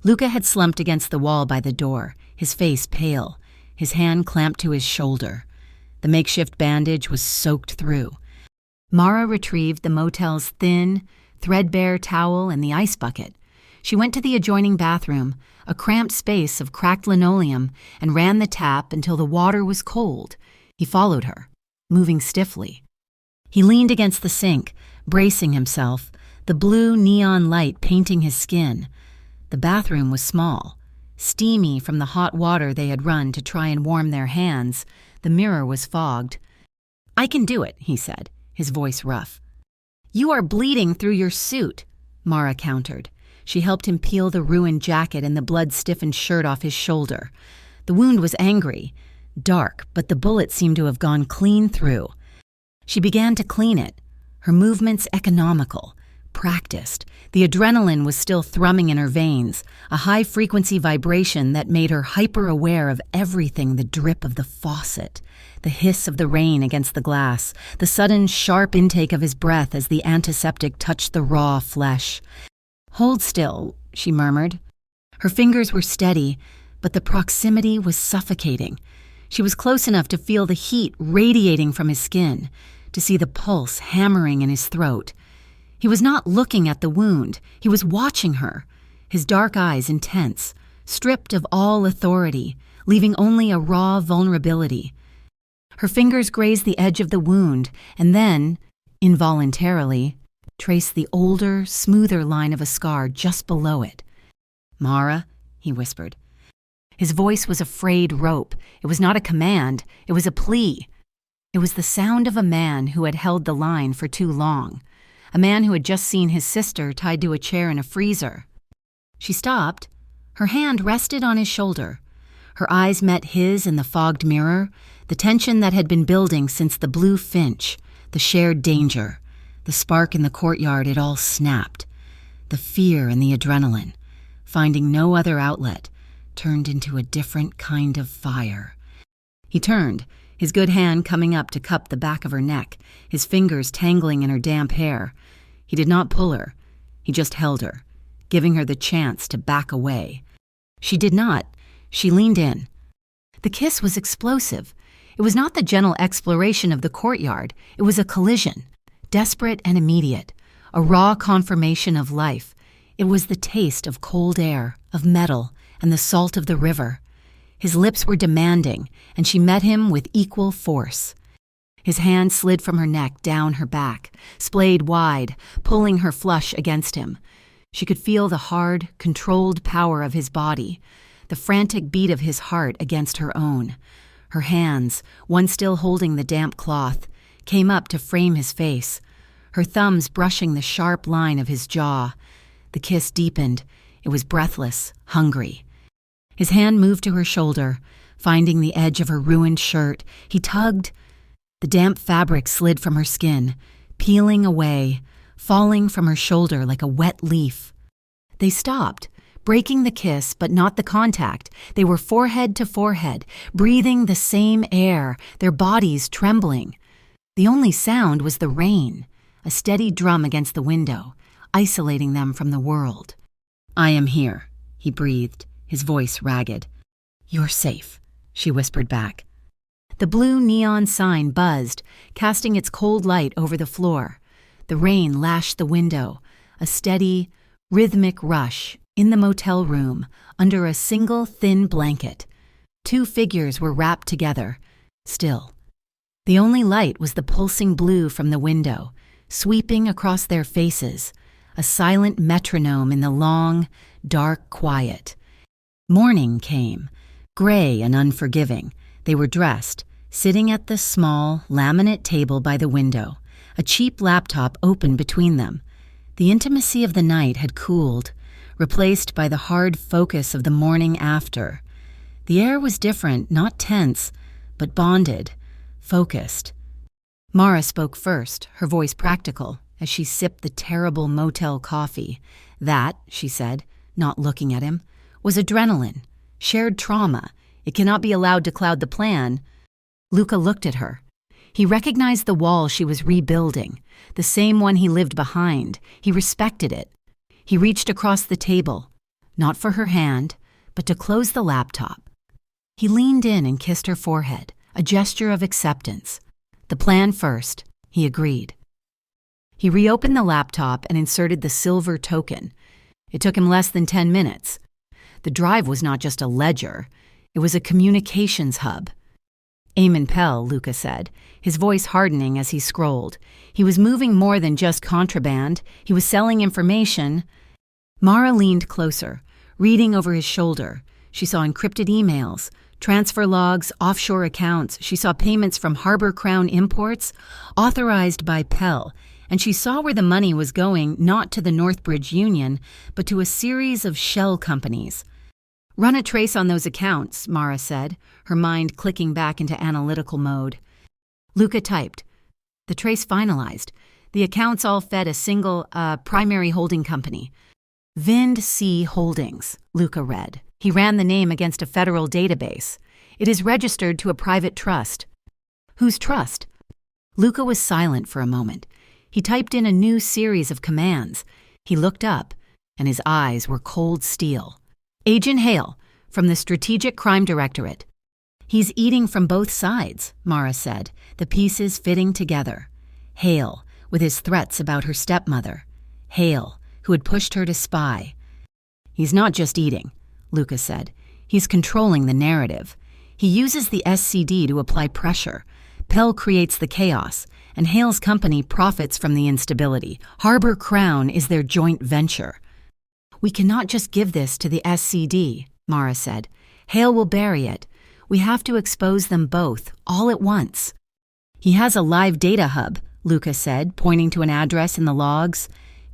Luca had slumped against the wall by the door, his face pale, his hand clamped to his shoulder. The makeshift bandage was soaked through. Mara retrieved the motel's thin, threadbare towel and the ice bucket. She went to the adjoining bathroom, a cramped space of cracked linoleum, and ran the tap until the water was cold. He followed her, moving stiffly. He leaned against the sink, bracing himself, the blue neon light painting his skin. The bathroom was small, steamy from the hot water they had run to try and warm their hands. The mirror was fogged. "I can do it," he said, his voice rough. "You are bleeding through your suit," Mara countered. She helped him peel the ruined jacket and the blood-stiffened shirt off his shoulder. The wound was angry, dark, but the bullet seemed to have gone clean through. She began to clean it, her movements economical, practiced. The adrenaline was still thrumming in her veins, a high-frequency vibration that made her hyper-aware of everything: the drip of the faucet, the hiss of the rain against the glass, the sudden, sharp intake of his breath as the antiseptic touched the raw flesh. "Hold still," she murmured. Her fingers were steady, but the proximity was suffocating. She was close enough to feel the heat radiating from his skin, to see the pulse hammering in his throat. He was not looking at the wound. He was watching her, his dark eyes intense, stripped of all authority, leaving only a raw vulnerability. Her fingers grazed the edge of the wound and then, involuntarily, traced the older, smoother line of a scar just below it. "Mara," he whispered. His voice was a frayed rope. It was not a command. It was a plea. It was the sound of a man who had held the line for too long, a man who had just seen his sister tied to a chair in a freezer. She stopped. Her hand rested on his shoulder. Her eyes met his in the fogged mirror, the tension that had been building since the blue finch, the shared danger, the spark in the courtyard. It all snapped. The fear and the adrenaline, finding no other outlet, turned into a different kind of fire. He turned, his good hand coming up to cup the back of her neck, his fingers tangling in her damp hair. He did not pull her. He just held her, giving her the chance to back away. She did not. She leaned in. The kiss was explosive. It was not the gentle exploration of the courtyard. It was a collision, desperate and immediate, a raw confirmation of life. It was the taste of cold air, of metal, and the salt of the river. His lips were demanding, and she met him with equal force. His hand slid from her neck down her back, splayed wide, pulling her flush against him. She could feel the hard, controlled power of his body, the frantic beat of his heart against her own. Her hands, one still holding the damp cloth, came up to frame his face, her thumbs brushing the sharp line of his jaw. The kiss deepened. It was breathless, hungry. His hand moved to her shoulder, finding the edge of her ruined shirt. He tugged. The damp fabric slid from her skin, peeling away, falling from her shoulder like a wet leaf. They stopped, breaking the kiss but not the contact. They were forehead to forehead, breathing the same air, their bodies trembling. The only sound was the rain, a steady drum against the window, isolating them from the world. "I am here," he breathed, his voice ragged. "You're safe," she whispered back. The blue neon sign buzzed, casting its cold light over the floor. The rain lashed the window, a steady, rhythmic rush in the motel room under a single thin blanket. Two figures were wrapped together, still. The only light was the pulsing blue from the window, sweeping across their faces, a silent metronome in the long, dark quiet. Morning came, gray and unforgiving. They were dressed, sitting at the small, laminate table by the window, a cheap laptop open between them. The intimacy of the night had cooled, replaced by the hard focus of the morning after. The air was different, not tense, but bonded, focused. Mara spoke first, her voice practical. as she sipped the terrible motel coffee. That, she said, not looking at him, was adrenaline, shared trauma. It cannot be allowed to cloud the plan. Luca looked at her. He recognized the wall she was rebuilding, the same one he lived behind. He respected it. He reached across the table, not for her hand, but to close the laptop. He leaned in and kissed her forehead, a gesture of acceptance. The plan first, he agreed. He reopened the laptop and inserted the silver token. It took him less than 10 minutes. The drive was not just a ledger, it was a communications hub. Eamon Pell, Luca said, his voice hardening as he scrolled. He was moving more than just contraband. He was selling information. Mara leaned closer, reading over his shoulder. She saw encrypted emails, transfer logs, offshore accounts. She saw payments from Harbor Crown Imports, authorized by Pell, and she saw where the money was going, not to the Northbridge Union, but to a series of shell companies. "Run a trace on those accounts," Mara said, her mind clicking back into analytical mode. Luca typed. The trace finalized. The accounts all fed a single, primary holding company. Vind C. Holdings, Luca read. He ran the name against a federal database. It is registered to a private trust. Whose trust? Luca was silent for a moment. He typed in a new series of commands. He looked up, and his eyes were cold steel. Agent Hale, from the Strategic Crime Directorate. He's eating from both sides, Mara said, the pieces fitting together. Hale, with his threats about her stepmother. Hale, who had pushed her to spy. He's not just eating, Luca said. He's controlling the narrative. He uses the SCD to apply pressure. Pell creates the chaos, and Hale's company profits from the instability. Harbor Crown is their joint venture. We cannot just give this to the SCD, Mara said. Hale will bury it. We have to expose them both, all at once. He has a live data hub, Luca said, pointing to an address in the logs.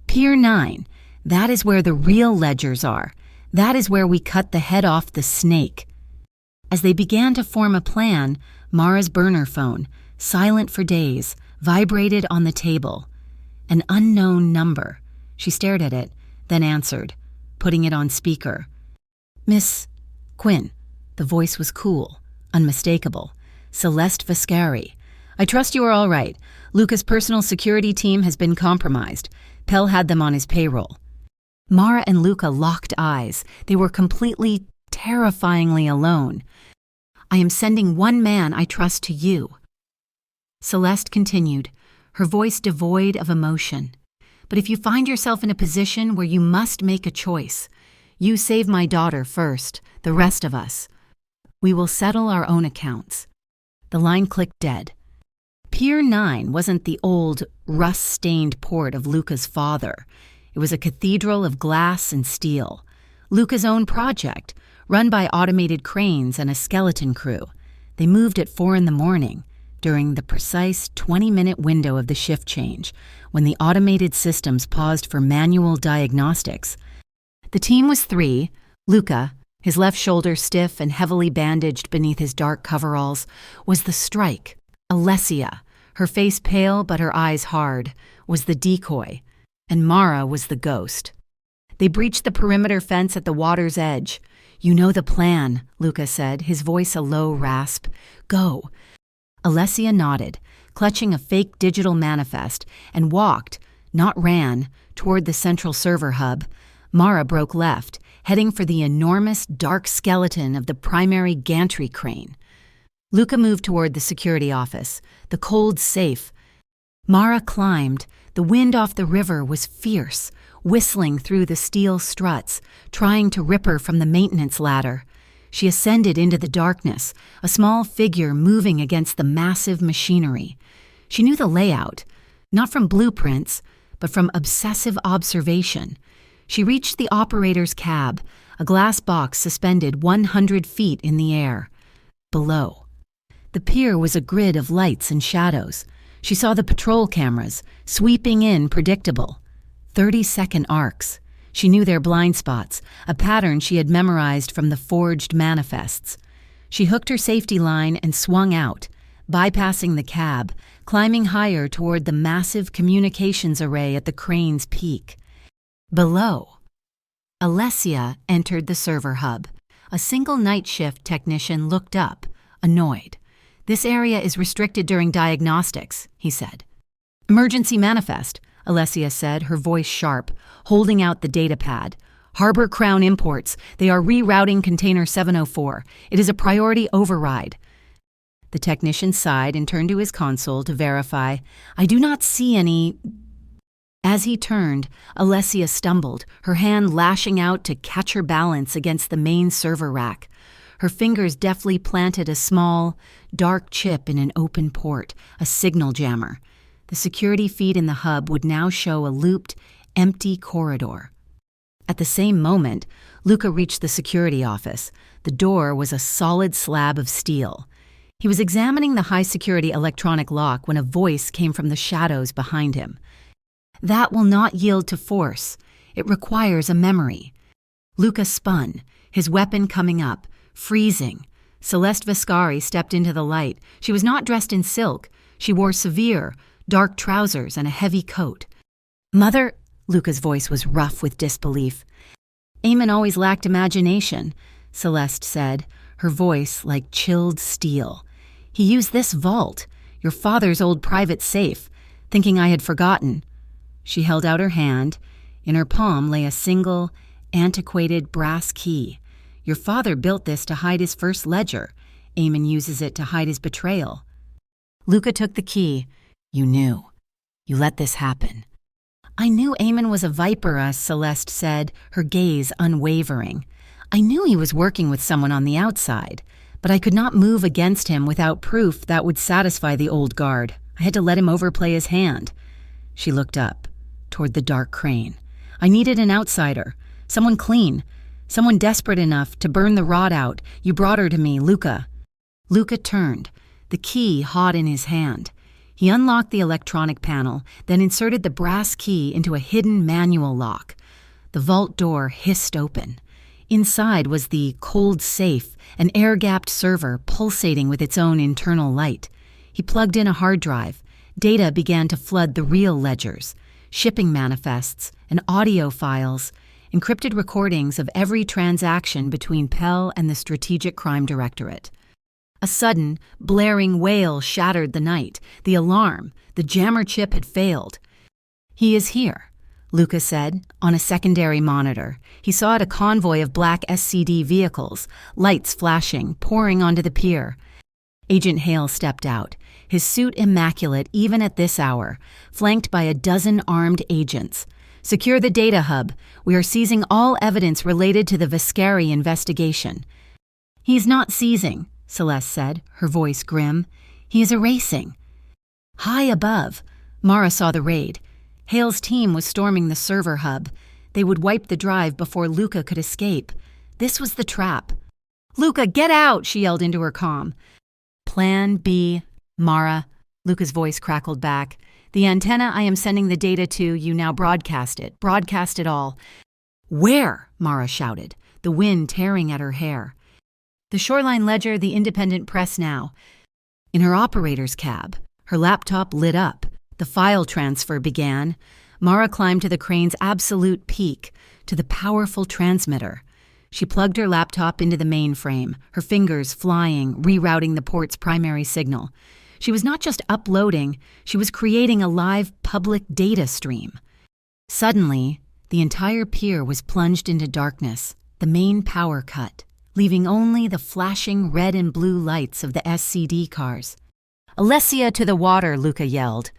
Pier 9. That is where the real ledgers are. That is where we cut the head off the snake. As they began to form a plan, Mara's burner phone, silent for days, vibrated on the table. An unknown number. She stared at it, then answered, putting it on speaker. Miss Quinn. The voice was cool, unmistakable. Celeste Viscari. I trust you are all right. Luca's personal security team has been compromised. Pell had them on his payroll. Mara and Luca locked eyes. They were completely, terrifyingly alone. I am sending one man I trust to you. Celeste continued, her voice devoid of emotion. But if you find yourself in a position where you must make a choice, you save my daughter first, the rest of us. We will settle our own accounts. The line clicked dead. Pier 9 wasn't the old, rust-stained port of Luca's father. It was a cathedral of glass and steel. Luca's own project, run by automated cranes and a skeleton crew. They moved at 4 a.m, during the precise 20-minute window of the shift change, when the automated systems paused for manual diagnostics. The team was 3, Luca, his left shoulder stiff and heavily bandaged beneath his dark coveralls, was the strike. Alessia, her face pale but her eyes hard, was the decoy, and Mara was the ghost. They breached the perimeter fence at the water's edge. You know the plan, Luca said, his voice a low rasp. Go. Alessia nodded, clutching a fake digital manifest, and walked, not ran, toward the central server hub. Mara broke left, heading for the enormous dark skeleton of the primary gantry crane. Luca moved toward the security office, the cold safe. Mara climbed. The wind off the river was fierce, whistling through the steel struts, trying to rip her from the maintenance ladder. She ascended into the darkness, a small figure moving against the massive machinery. She knew the layout, not from blueprints, but from obsessive observation. She reached the operator's cab, a glass box suspended 100 feet in the air. Below. The pier was a grid of lights and shadows. She saw the patrol cameras, sweeping in predictable. 30-second arcs. She knew their blind spots, a pattern she had memorized from the forged manifests. She hooked her safety line and swung out, bypassing the cab, climbing higher toward the massive communications array at the crane's peak. Below, Alessia entered the server hub. A single night shift technician looked up, annoyed. "This area is restricted during diagnostics," he said. "Emergency manifest," Alessia said, her voice sharp, holding out the data pad. "Harbor Crown Imports. They are rerouting container 704. It is a priority override." The technician sighed and turned to his console to verify. "I do not see any—" As he turned, Alessia stumbled, her hand lashing out to catch her balance against the main server rack. Her fingers deftly planted a small, dark chip in an open port, a signal jammer. The security feed in the hub would now show a looped, empty corridor. At the same moment, Luca reached the security office. The door was a solid slab of steel. He was examining the high-security electronic lock when a voice came from the shadows behind him. "That will not yield to force. It requires a memory." Luca spun, his weapon coming up, freezing. Celeste Viscari stepped into the light. She was not dressed in silk. She wore severe, dark trousers and a heavy coat. "Mother," Luca's voice was rough with disbelief. "Eamon always lacked imagination," Celeste said, her voice like chilled steel. "He used this vault, your father's old private safe, thinking I had forgotten." She held out her hand. In her palm lay a single, antiquated brass key. "Your father built this to hide his first ledger. Eamon uses it to hide his betrayal." Luca took the key. "You knew. You let this happen." "I knew Eamon was a viper," Celeste said, her gaze unwavering. "I knew he was working with someone on the outside, but I could not move against him without proof that would satisfy the old guard. I had to let him overplay his hand." She looked up, toward the dark crane. "I needed an outsider, someone clean, someone desperate enough to burn the rod out. You brought her to me, Luca." Luca turned, the key hot in his hand. He unlocked the electronic panel, then inserted the brass key into a hidden manual lock. The vault door hissed open. Inside was the cold safe, an air-gapped server pulsating with its own internal light. He plugged in a hard drive. Data began to flood the real ledgers, shipping manifests and audio files, encrypted recordings of every transaction between Pell and the Strategic Crime Directorate. A sudden, blaring wail shattered the night. The alarm, the jammer chip had failed. "He is here," Luca said, on a secondary monitor. He saw it a convoy of black SCD vehicles, lights flashing, pouring onto the pier. Agent Hale stepped out, his suit immaculate even at this hour, flanked by a dozen armed agents. "Secure the data hub. We are seizing all evidence related to the Viscari investigation." "He's not seizing," Celeste said, her voice grim. "He is erasing." High above, Mara saw the raid. Hale's team was storming the server hub. They would wipe the drive before Luca could escape. This was the trap. "Luca, get out!" she yelled into her comm. "Plan B, Mara," Luca's voice crackled back. "The antenna I am sending the data to, you now broadcast it. Broadcast it all." "Where?" Mara shouted, the wind tearing at her hair. "The Shoreline Ledger, the Independent Press now." In her operator's cab, her laptop lit up. The file transfer began. Mara climbed to the crane's absolute peak, to the powerful transmitter. She plugged her laptop into the mainframe, her fingers flying, rerouting the port's primary signal. She was not just uploading, she was creating a live public data stream. Suddenly, the entire pier was plunged into darkness, the main power cut, leaving only the flashing red and blue lights of the SCD cars. "Alessia to the water," Luca yelled.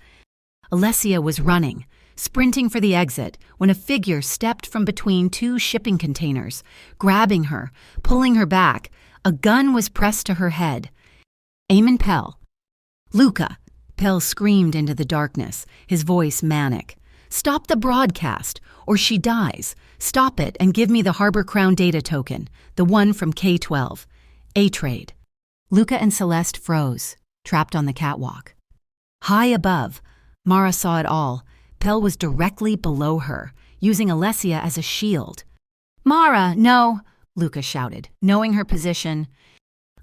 Alessia was running, sprinting for the exit, when a figure stepped from between two shipping containers, grabbing her, pulling her back. A gun was pressed to her head. "Eamon Pell." "Luca!" Pell screamed into the darkness, his voice manic. "Stop the broadcast, or she dies. Stop it and give me the Harbor Crown data token, the one from K-12. A-Trade." Luca and Celeste froze, trapped on the catwalk. High above, Mara saw it all. Pell was directly below her, using Alessia as a shield. "Mara, no!" Luca shouted, knowing her position.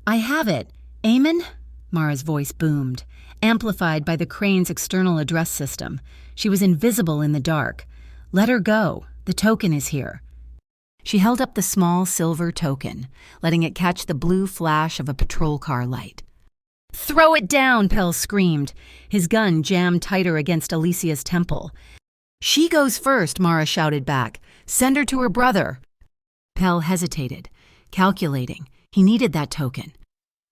"I have it. Eamon?" Mara's voice boomed, amplified by the crane's external address system. She was invisible in the dark. "Let her go. The token is here." She held up the small silver token, letting it catch the blue flash of a patrol car light. "Throw it down!" Pell screamed, his gun jammed tighter against Alicia's temple. "She goes first," Mara shouted back. "Send her to her brother." Pell hesitated, calculating. He needed that token.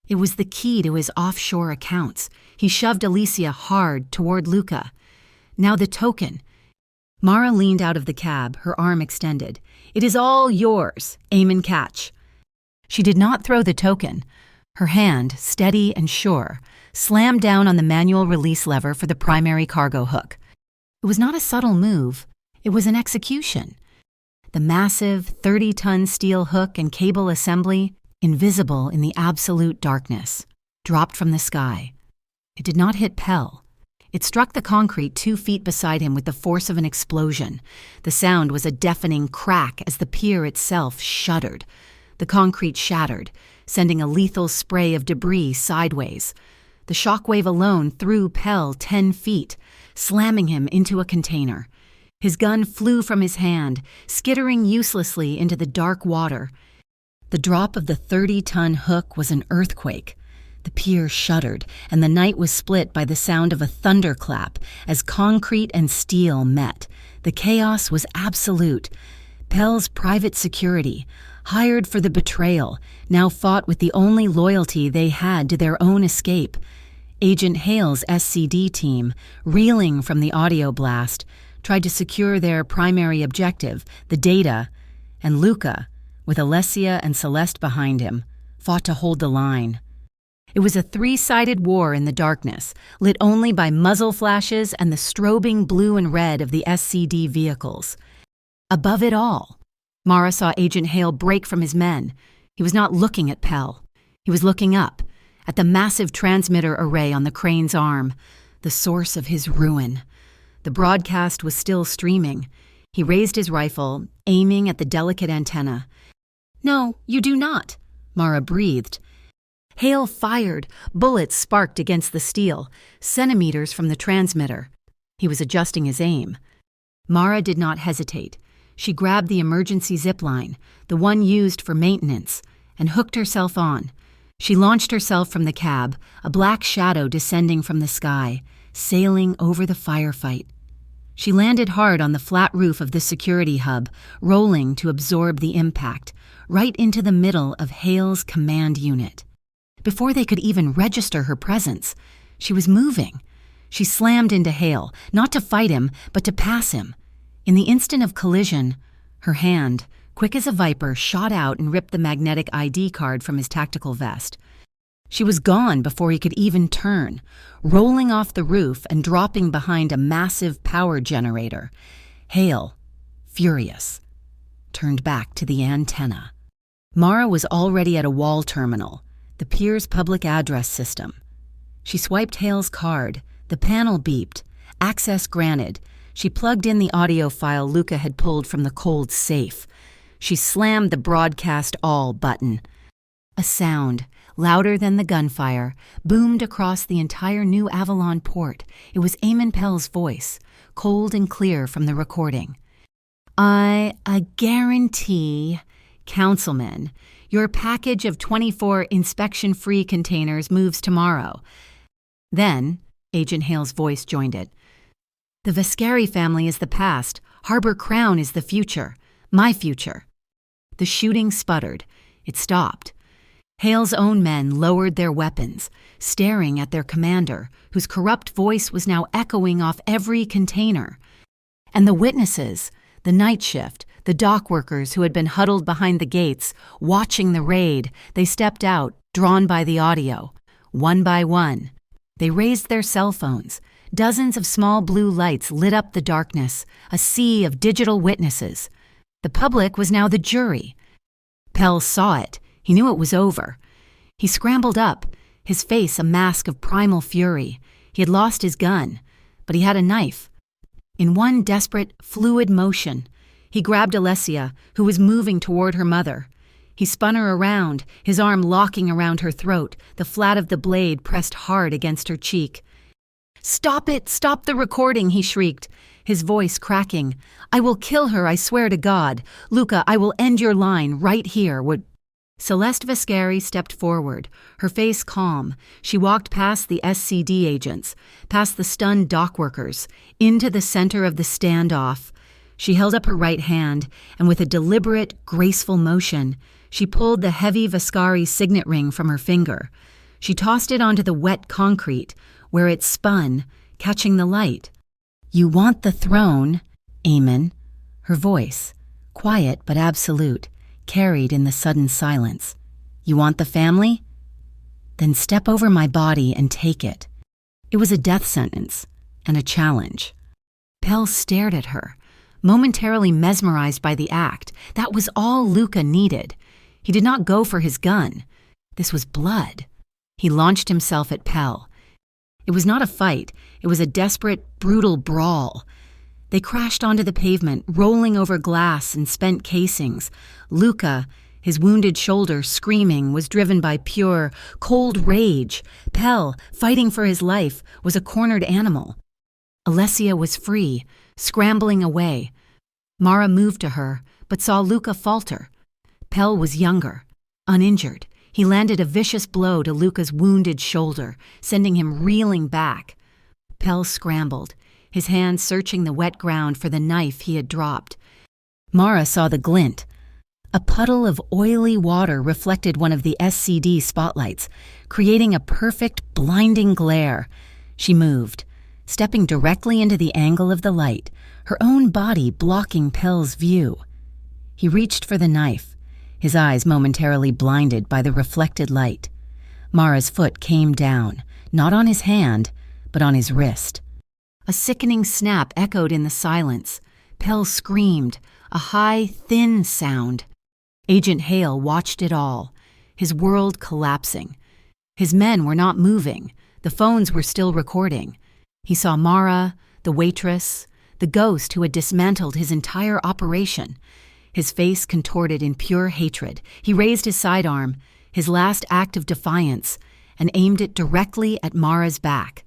It was the key to his offshore accounts. He shoved Alicia hard toward Luca. "Now the token." Mara leaned out of the cab, her arm extended. "It is all yours. Aim and catch." She did not throw the token. Her hand, steady and sure, slammed down on the manual release lever for the primary cargo hook. It was not a subtle move. It was an execution. The massive 30-ton steel hook and cable assembly, invisible in the absolute darkness, dropped from the sky. It did not hit Pell. It struck the concrete 2 feet beside him with the force of an explosion. The sound was a deafening crack as the pier itself shuddered. The concrete shattered, sending a lethal spray of debris sideways. The shockwave alone threw Pell 10 feet, slamming him into a container. His gun flew from his hand, skittering uselessly into the dark water. The drop of the 30-ton hook was an earthquake. The pier shuddered, and the night was split by the sound of a thunderclap as concrete and steel met. The chaos was absolute. Pell's private security, hired for the betrayal, now fought with the only loyalty they had to their own escape. Agent Hale's SCD team, reeling from the audio blast, tried to secure their primary objective, the data, and Luca, with Alessia and Celeste behind him, fought to hold the line. It was a 3-sided war in the darkness, lit only by muzzle flashes and the strobing blue and red of the SCD vehicles. Above it all, Mara saw Agent Hale break from his men. He was not looking at Pell. He was looking up, at the massive transmitter array on the crane's arm, the source of his ruin. The broadcast was still streaming. He raised his rifle, aiming at the delicate antenna. "No, you do not," Mara breathed. Hale fired. Bullets sparked against the steel, centimeters from the transmitter. He was adjusting his aim. Mara did not hesitate. She grabbed the emergency zip line, the one used for maintenance, and hooked herself on. She launched herself from the cab, a black shadow descending from the sky, sailing over the firefight. She landed hard on the flat roof of the security hub, rolling to absorb the impact, right into the middle of Hale's command unit. Before they could even register her presence, she was moving. She slammed into Hale, not to fight him, but to pass him. In the instant of collision, her hand, quick as a viper, shot out and ripped the magnetic ID card from his tactical vest. She was gone before he could even turn, rolling off the roof and dropping behind a massive power generator. Hale, furious, turned back to the antenna. Mara was already at a wall terminal, the pier's public address system. She swiped Hale's card. The panel beeped. Access granted. She plugged in the audio file Luca had pulled from the cold safe. She slammed the broadcast all button. A sound, louder than the gunfire, boomed across the entire New Avalon port. It was Eamon Pell's voice, cold and clear from the recording. I guarantee, Councilman, your package of 24 inspection-free containers moves tomorrow. Then, Agent Hale's voice joined it. The Vescari family is the past. Harbor Crown is the future. My future. The shooting sputtered. It stopped. Hale's own men lowered their weapons, staring at their commander, whose corrupt voice was now echoing off every container. And the witnesses, the night shift, the dock workers who had been huddled behind the gates, watching the raid, they stepped out, drawn by the audio. One by one. They raised their cell phones. Dozens of small blue lights lit up the darkness, a sea of digital witnesses. The public was now the jury. Pell saw it. He knew it was over. He scrambled up, his face a mask of primal fury. He had lost his gun, but he had a knife. In one desperate, fluid motion, he grabbed Alessia, who was moving toward her mother. He spun her around, his arm locking around her throat, the flat of the blade pressed hard against her cheek. "Stop it! Stop the recording!" he shrieked, his voice cracking. "I will kill her, I swear to God. Luca, I will end your line right here." Celeste Viscari stepped forward, her face calm. She walked past the SCD agents, past the stunned dock workers, into the center of the standoff. She held up her right hand, and with a deliberate, graceful motion, she pulled the heavy Viscari signet ring from her finger. She tossed it onto the wet concrete, where it spun, catching the light. "You want the throne, Eamon?" Her voice, quiet but absolute, carried in the sudden silence. "You want the family? Then step over my body and take it." It was a death sentence and a challenge. Pell stared at her, momentarily mesmerized by the act. That was all Luca needed. He did not go for his gun. This was blood. He launched himself at Pell. It was not a fight. It was a desperate, brutal brawl. They crashed onto the pavement, rolling over glass and spent casings. Luca, his wounded shoulder screaming, was driven by pure, cold rage. Pell, fighting for his life, was a cornered animal. Alessia was free, scrambling away. Mara moved to her, but saw Luca falter. Pell was younger, uninjured. He landed a vicious blow to Luca's wounded shoulder, sending him reeling back. Pell scrambled, his hand searching the wet ground for the knife he had dropped. Mara saw the glint. A puddle of oily water reflected one of the SCD spotlights, creating a perfect, blinding glare. She moved, stepping directly into the angle of the light, her own body blocking Pell's view. He reached for the knife, his eyes momentarily blinded by the reflected light. Mara's foot came down, not on his hand, but on his wrist. A sickening snap echoed in the silence. Pell screamed, a high, thin sound. Agent Hale watched it all, his world collapsing. His men were not moving. The phones were still recording. He saw Mara, the waitress, the ghost who had dismantled his entire operation. His face contorted in pure hatred. He raised his sidearm, his last act of defiance, and aimed it directly at Mara's back.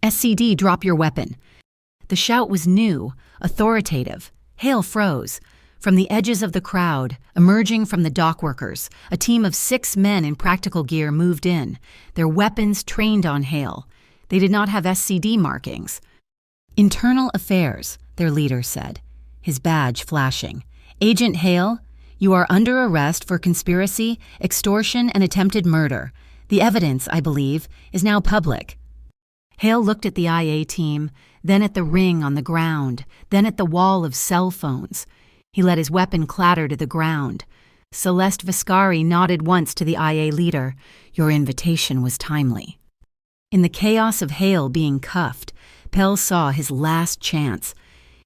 "SCD, drop your weapon." The shout was new, authoritative. Hale froze. From the edges of the crowd, emerging from the dock workers, a team of 6 men in practical gear moved in, their weapons trained on Hale. They did not have SCD markings. "Internal Affairs," their leader said, his badge flashing. "Agent Hale, you are under arrest for conspiracy, extortion, and attempted murder. The evidence, I believe, is now public." Hale looked at the IA team, then at the ring on the ground, then at the wall of cell phones. He let his weapon clatter to the ground. Celeste Viscari nodded once to the IA leader. "Your invitation was timely." In the chaos of Hale being cuffed, Pell saw his last chance.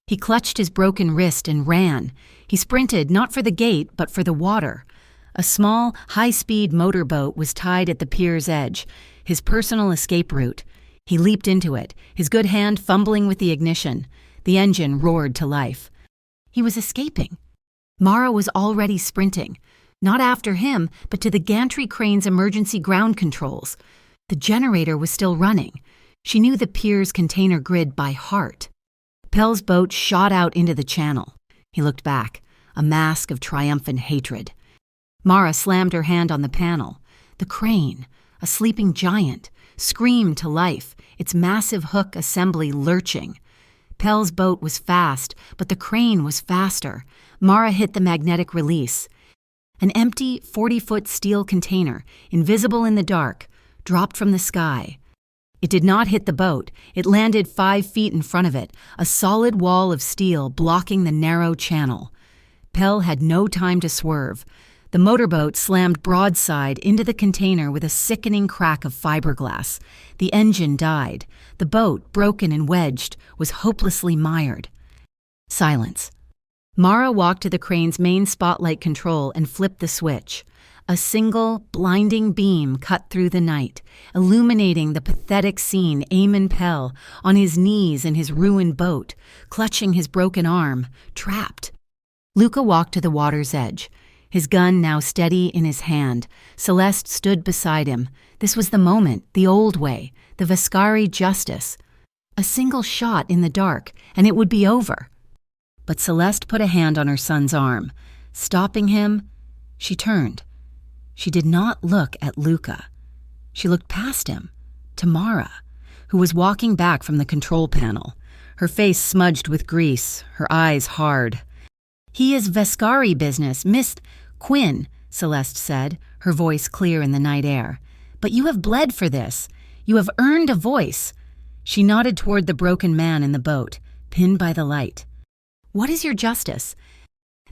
He clutched his broken wrist and ran. He sprinted not for the gate, but for the water. A small, high-speed motorboat was tied at the pier's edge, his personal escape route. He leaped into it, his good hand fumbling with the ignition. The engine roared to life. He was escaping. Mara was already sprinting, not after him, but to the gantry crane's emergency ground controls. The generator was still running. She knew the pier's container grid by heart. Pell's boat shot out into the channel. He looked back, a mask of triumphant hatred. Mara slammed her hand on the panel. The crane, a sleeping giant, screamed to life, its massive hook assembly lurching. Pell's boat was fast, but the crane was faster. Mara hit the magnetic release. An empty 40-foot steel container, invisible in the dark, dropped from the sky. It did not hit the boat. It landed 5 feet in front of it, a solid wall of steel blocking the narrow channel. Pell had no time to swerve. The motorboat slammed broadside into the container with a sickening crack of fiberglass. The engine died. The boat, broken and wedged, was hopelessly mired. Silence. Mara walked to the crane's main spotlight control and flipped the switch. A single, blinding beam cut through the night, illuminating the pathetic scene. Eamon Pell, on his knees in his ruined boat, clutching his broken arm, trapped. Luca walked to the water's edge. His gun now steady in his hand, Celeste stood beside him. This was the moment, the old way, the Vascari justice. A single shot in the dark, and it would be over. But Celeste put a hand on her son's arm. Stopping him, she turned. She did not look at Luca. She looked past him, to Mara, who was walking back from the control panel, her face smudged with grease, her eyes hard. "He is Vascari business, Miss Quinn," Celeste said, her voice clear in the night air. "But you have bled for this. You have earned a voice." She nodded toward the broken man in the boat, pinned by the light. "What is your justice?"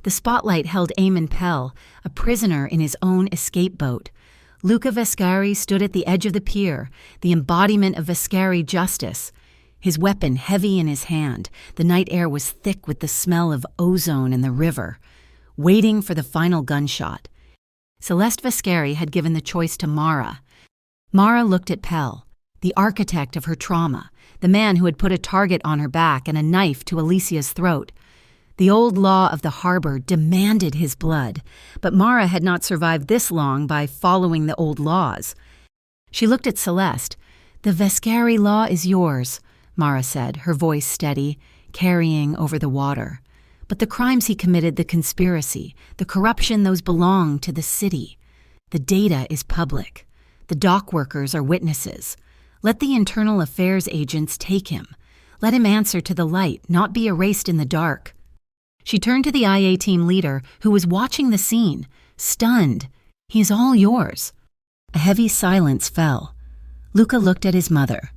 The spotlight held Eamon Pell, a prisoner in his own escape boat. Luca Vascari stood at the edge of the pier, the embodiment of Vascari justice. His weapon heavy in his hand, the night air was thick with the smell of ozone in the river, waiting for the final gunshot. Celeste Vascari had given the choice to Mara. Mara looked at Pell, the architect of her trauma, the man who had put a target on her back and a knife to Alicia's throat. The old law of the harbor demanded his blood, but Mara had not survived this long by following the old laws. She looked at Celeste. "The Vascari law is yours," Mara said, her voice steady, carrying over the water. "But the crimes he committed, the conspiracy, the corruption, those belong to the city. The data is public. The dock workers are witnesses. Let the internal affairs agents take him. Let him answer to the light, not be erased in the dark." She turned to the IA team leader, who was watching the scene, stunned. "He is all yours." A heavy silence fell. Luca looked at his mother.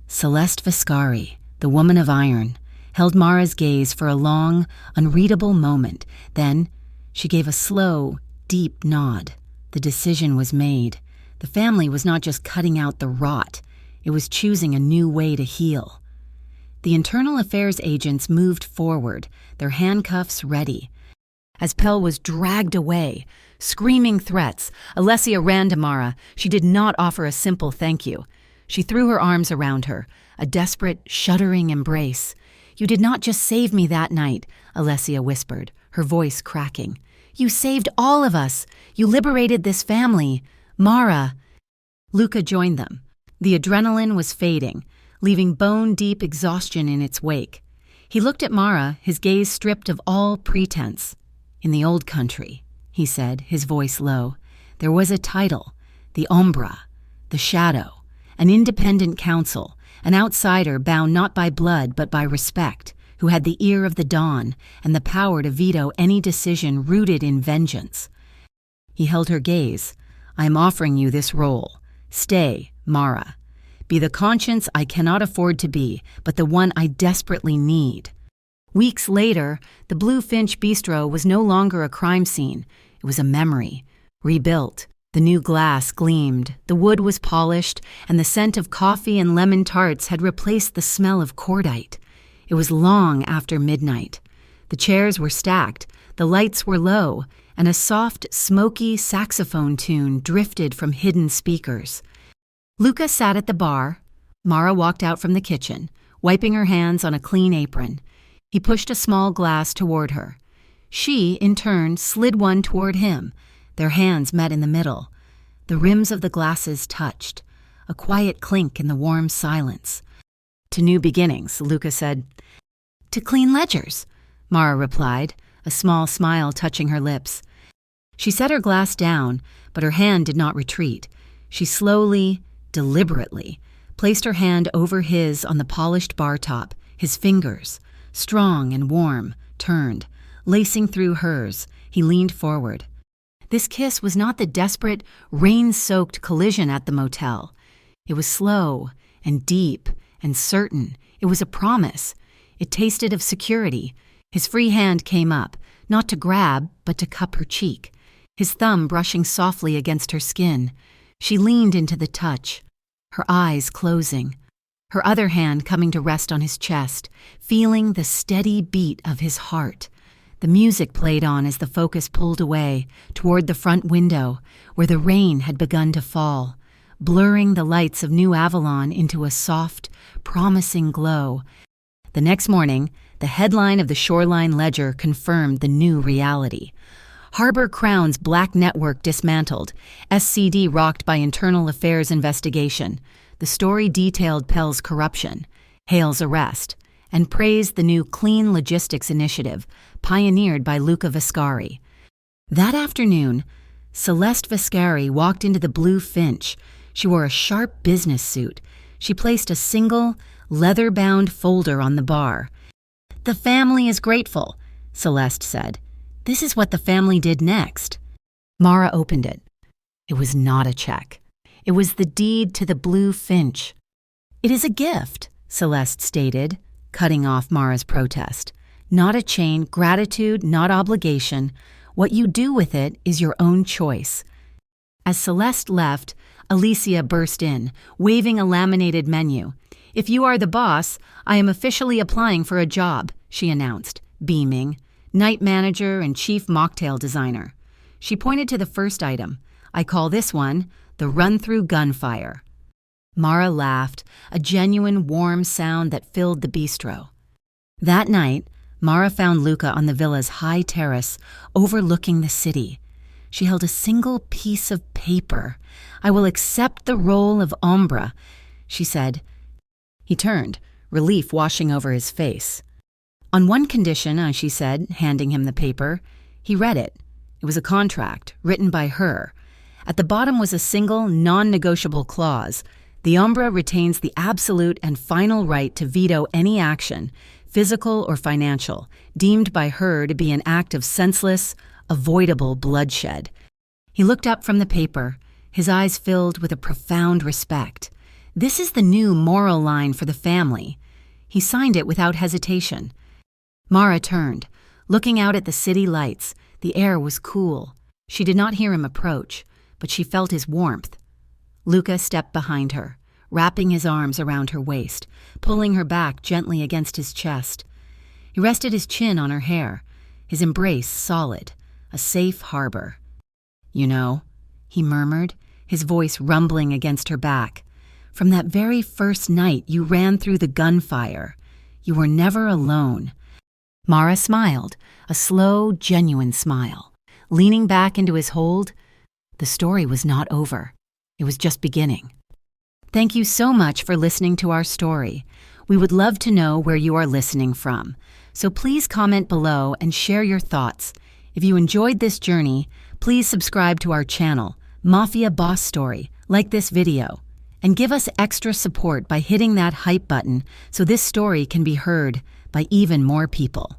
Celeste Vascari, the woman of iron, held Mara's gaze for a long, unreadable moment. Then she gave a slow, deep nod. The decision was made. The family was not just cutting out the rot. It was choosing a new way to heal. The internal affairs agents moved forward, their handcuffs ready. As Pell was dragged away, screaming threats, Alessia ran to Mara. She did not offer a simple thank you. She threw her arms around her, a desperate, shuddering embrace. "You did not just save me that night," Alessia whispered, her voice cracking. "You saved all of us. You liberated this family. Mara." Luca joined them. The adrenaline was fading, leaving bone-deep exhaustion in its wake. He looked at Mara, his gaze stripped of all pretense. "In the old country," he said, his voice low, "there was a title, the Umbra, the Shadow, an independent council, an outsider bound not by blood but by respect, who had the ear of the dawn and the power to veto any decision rooted in vengeance." He held her gaze. "I am offering you this role. Stay, Mara. Be the conscience I cannot afford to be, but the one I desperately need." Weeks later, the Blue Finch Bistro was no longer a crime scene. It was a memory, rebuilt. The new glass gleamed, the wood was polished, and the scent of coffee and lemon tarts had replaced the smell of cordite. It was long after midnight. The chairs were stacked, the lights were low, and a soft, smoky saxophone tune drifted from hidden speakers. Luca sat at the bar. Mara walked out from the kitchen, wiping her hands on a clean apron. He pushed a small glass toward her. She, in turn, slid one toward him. Their hands met in the middle. The rims of the glasses touched, a quiet clink in the warm silence. "To new beginnings," Luca said. "To clean ledgers," Mara replied, a small smile touching her lips. She set her glass down, but her hand did not retreat. She slowly, deliberately, placed her hand over his on the polished bar top, his fingers, strong and warm, turned, lacing through hers. He leaned forward. This kiss was not the desperate, rain-soaked collision at the motel. It was slow and deep and certain. It was a promise. It tasted of security. His free hand came up, not to grab, but to cup her cheek, his thumb brushing softly against her skin. She leaned into the touch, her eyes closing, her other hand coming to rest on his chest, feeling the steady beat of his heart. The music played on as the focus pulled away, toward the front window, where the rain had begun to fall, blurring the lights of New Avalon into a soft, promising glow. The next morning, the headline of the Shoreline Ledger confirmed the new reality. Harbor Crown's black network dismantled, SCD rocked by internal affairs investigation. The story detailed Pell's corruption, Hale's arrest, and praised the new Clean Logistics initiative, pioneered by Luca Viscari. That afternoon, Celeste Viscari walked into the Blue Finch. She wore a sharp business suit. She placed a single, leather-bound folder on the bar. "The family is grateful," Celeste said. "This is what the family did next." Mara opened it. It was not a check. It was the deed to the Blue Finch. "It is a gift," Celeste stated, cutting off Mara's protest. "Not a chain, gratitude, not obligation. What you do with it is your own choice." As Celeste left, Alicia burst in, waving a laminated menu. "If you are the boss, I am officially applying for a job," she announced, beaming. "Night manager and chief mocktail designer." She pointed to the first item. "I call this one the run-through Gunfire." Mara laughed, a genuine warm sound that filled the bistro. That night, Mara found Luca on the villa's high terrace, overlooking the city. She held a single piece of paper. "I will accept the role of Ombra," she said. He turned, relief washing over his face. "On one condition," she said, handing him the paper. He read it. It was a contract, written by her. At the bottom was a single, non-negotiable clause. "The Ombra retains the absolute and final right to veto any action, physical or financial, deemed by her to be an act of senseless, avoidable bloodshed." He looked up from the paper, his eyes filled with a profound respect. This is the new moral line for the family. He signed it without hesitation. Mara turned, looking out at the city lights. The air was cool. She did not hear him approach, but she felt his warmth. Luca stepped behind her, wrapping his arms around her waist, pulling her back gently against his chest. He rested his chin on her hair, his embrace solid, a safe harbor. "You know," he murmured, his voice rumbling against her back, "from that very first night you ran through the Gunfire, you were never alone." Mara smiled, a slow, genuine smile. Leaning back into his hold, the story was not over. It was just beginning. Thank you so much for listening to our story. We would love to know where you are listening from, so please comment below and share your thoughts. If you enjoyed this journey, please subscribe to our channel, Mafia Boss Story, like this video, and give us extra support by hitting that hype button so this story can be heard by even more people.